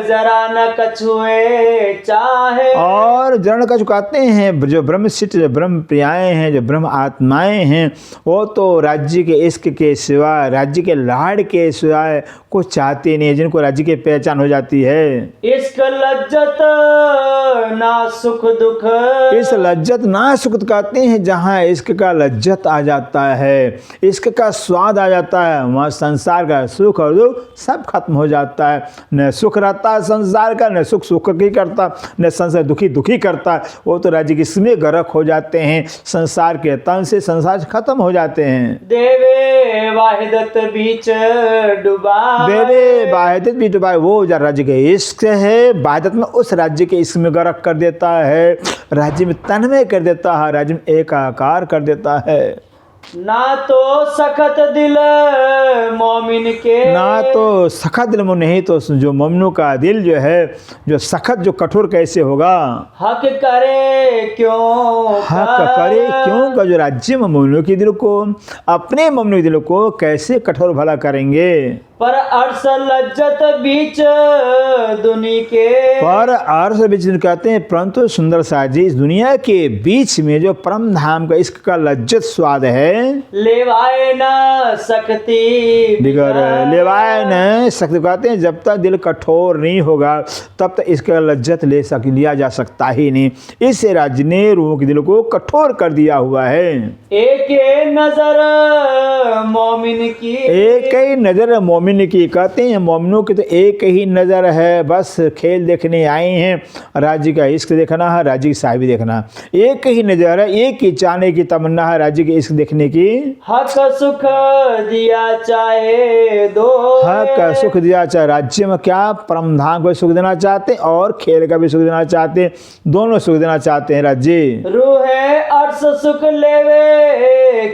जरा न कछुए चाहे, और जरण का चुकाते हैं जो ब्रह्मसिद्ध, जो ब्रह्म प्रियाएँ हैं, जो ब्रह्म आत्माएं हैं, वो तो राज्य के इश्क के सिवा, राज्य के लाड़ के सिवाय कुछ चाहते नहीं, जिनको राज्य की पहचान हो जाती है। इश्क लज्जत ना सुख दुख, इस लज्जत ना सुख कहते हैं जहाँ इश्क का लज्जत आ जाता है, इश्क का स्वाद आ जाता है, वहाँ संसार का सुख और दुख सब खत्म हो जाता है। न सुख रहता है संसार का, न सुख सुख की करता, न संसार दुखी दुखी करता। वो तो राज्य की इसमें गर्क हो जाते हैं, संसार के तन से संसार खत्म हो जाते हैं। देवे वाहिदत बीच डुबा, देवे वाहिदत भी डुबाए, वो जो राज्य के इश्क है, वाहिदत में उस राज्य के इश्क में गर्क कर देता है, राज्य में तन्मय कर देता है, राज्य में एकाकार कर देता है। ना तो सखत दिल मोमिन के, ना तो सखत दिल मोमिन, नहीं तो जो मोमिनों का दिल जो है, जो सखत, जो कठोर कैसे होगा। हक करे क्यों, हक करे क्यों का जो राज्य में मोमिनों के दिल को, अपने मोमिनों के दिल को कैसे कठोर भला करेंगे। पर अर्श लज्जत बीच दुनी के, पर अर्श बीच कहते हैं, परंतु सुंदर साजी इस दुनिया के बीच में जो परम धाम का इश्क का लज्जत स्वाद है, लेवाए न सकती बिगर लेवाए न सकते, कहते हैं जब तक दिल कठोर नहीं होगा तब तक इसका लज्जत लिया जा सकता ही नहीं। इस राज्य ने रूह के दिल को कठोर कर दिया हुआ है। एक नजर मोमिन की, एक ही नज़र मोमिन की, कहते हैं मोमिनों की तो एक ही नज़र है, बस खेल देखने आए हैं, राज्य का इश्क देखना है, राज्य की साहिबी देखना, एक ही नज़र है, एक ही चाहने की तमन्ना है राज्य के इश्क देखने की। हक सुख दिया चाहे दो, हक सुख दिया चाहे, राज्य में क्या परम धाम को सुख देना चाहते हैं और खेल का भी सुख देना चाहते हैं, दोनों सुख देना चाहते हैं राज्य। रूहे अर्श सुख लेवे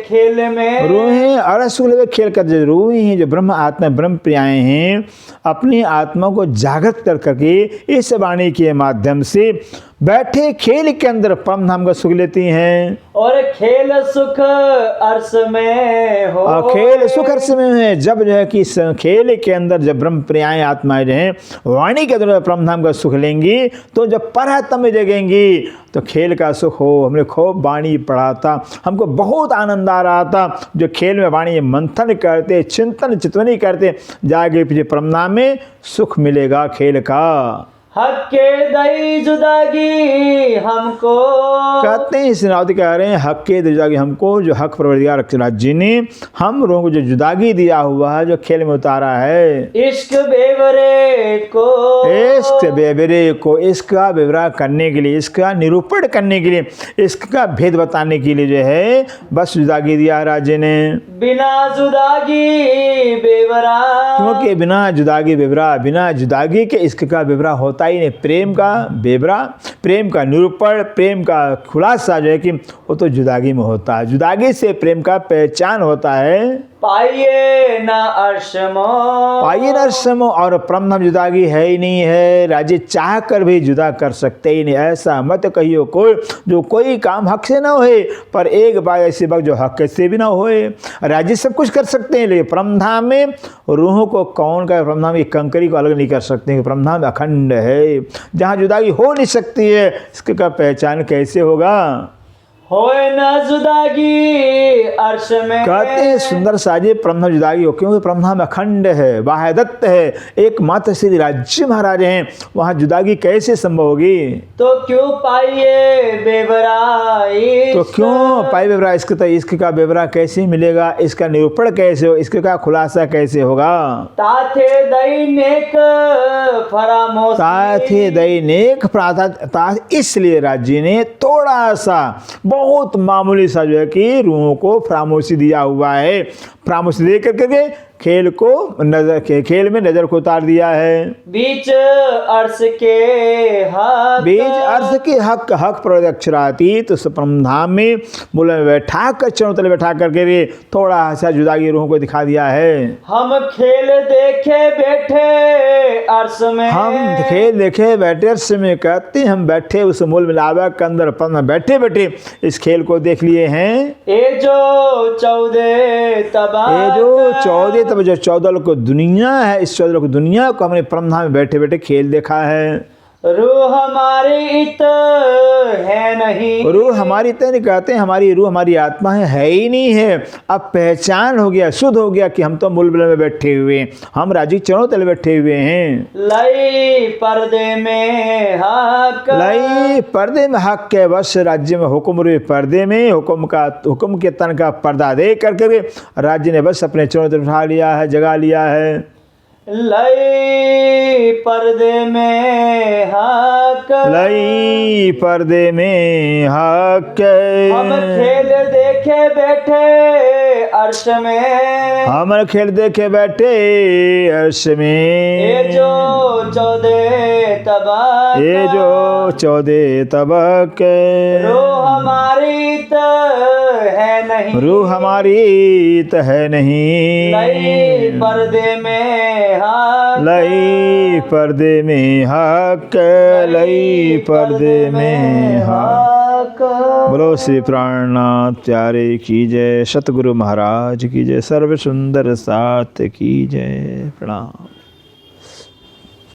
खेल में, रूहें अर्श सुख लेवे खेल कर, जो रूहें हैं, जो ब्रह्म आत्मा ब्रह्म प्रियाएँ हैं, अपनी आत्मा को जागृत कर करके इस वाणी के माध्यम से बैठे खेल के अंदर परम धाम का सुख लेती हैं। और खेल सुख अर्श में हो, खेल सुख अर्श में है, जब जो है कि खेल के अंदर जब ब्रह्म प्रियाएँ आत्माएं जो हैं वाणी के अंदर परम धाम का सुख लेंगी, तो जब परहतम में जगेंगी तो खेल का सुख हो। हमने खूब वाणी पढ़ा था, हमको बहुत आनंद आ रहा था, जो खेल में वाणी मंथन करते, चिंतन चितवनी करते, जागे पीछे परम धाम में सुख मिलेगा खेल का। हक के दई जुदागी हमको, कहते हैं इस नावती कह रहे हैं, हक के जुदागी हमको, जो हक परवरदिगार राज्य ने हम लोगों को जो जुदागी दिया हुआ है, जो खेल में उतारा है। इश्क बेवरे को, इश्क बेवरे को, इसका बेवरा करने के लिए, इसका निरूपण करने के लिए, इसका भेद बताने के लिए जो है बस जुदागी दिया राज्य ने। बिना जुदागी बेवरा, क्योंकि बिना जुदागी बेवरा, बिना जुदागी के इश्क का बेवरा होता ही नहीं। प्रेम का बेवरा, प्रेम का निरूपण, प्रेम का खुलासा जो है कि वो तो जुदागी में होता है, जुदागी से प्रेम का पहचान होता है। पाइए ना अर्शमो, पाइए ना अर्शमो, और परम धाम जुदागी है ही नहीं है, राज्य चाह कर भी जुदा कर सकते ही नहीं। ऐसा मत कहियो कोई, जो कोई काम हक से ना होए, पर एक बार ऐसी बात जो हक से भी ना होए। राज्य सब कुछ कर सकते हैं, लेकिन परम धाम में रूहों को कौन का, परम धाम की कंकरी को अलग नहीं कर सकते। परम धाम अखंड है, जहाँ जुदागी हो नहीं सकती है, इसका पहचान कैसे होगा। होए ना जुदागी अर्श में, कहते हैं सुंदर साजी परमधाम जुदागी हो, क्योंकि परमधाम अखंड है, वाहिदत्त है, एकमात्र श्री राज्य महाराज हैं, वहाँ जुदागी कैसे संभव होगी। तो क्यों पाइए बेवरा, तो क्यों पाई बेवरा, इसके तो इसके का बेवरा कैसे मिलेगा, इसका निरूपण कैसे हो, इसके का खुलासा कैसे होगा। ताथे दैनिक फरामोशी, ताथे दैनिक प्रातः, इसलिए राज्य ने थोड़ा सा बहुत मामूली सा जो है कि रूहों को फरामोशी दिया हुआ है। फरामोशी दे करके खेल में नजर को उतार दिया है। बीच अर्श के हक, बीज अर्थ के हक प्रदक्षरातीत उस परम धाम में मूल में बैठा कर चरणों तले बैठा करके रे थोड़ा सा जुदागी रूहों को दिखा दिया है। हम खेल देखे बैठे अर्श में, हम खेल देखे बैठे अर्श में, कहते हैं हम बैठे उस मूल मिलावा के अंदर पद में बैठे बैठे इस खेल को देख लिए हैं। ये जो 14 तबा, ये जो 14 तब जो 14 लोग को दुनिया है, इस 14 लोग दुनिया को हमने परम धाम में बैठे बैठे खेल देखा है। रूह हमारी इत है नहीं, रूह हमारी इतने नहीं कहते हैं, हमारी रूह हमारी आत्मा है ही नहीं है। अब पहचान हो गया, शुद्ध हो गया कि हम तो मूल में बैठे हुए, हम राजी चरणों तले बैठे हुए हैं। लई पर्दे में हक, लई पर्दे में हक के वश राज्य में हुक्म रे, पर्दे में हुक्म के तन का पर्दा दे करके राज्य ने बस अपने चरणों तले उठा लिया है, जगा लिया है। लई पर्दे में हक, लई पर्दे में हक, हम खेल देखे बैठे अर्श में, हम खेल देखे बैठे अर्श में। ये जो 14 तबक, ये जो 14 तबक, रूह हमारी त है नहीं, रूह हमारी त है नहीं। लई पर्दे में हक, लई पर्दे में हक, लई पर्दे में हक। बोलो श्री प्राणनाथ प्यारे की जय, सतगुरु महाराज की जय, सर्व सुंदर साथ की जय। प्रणाम।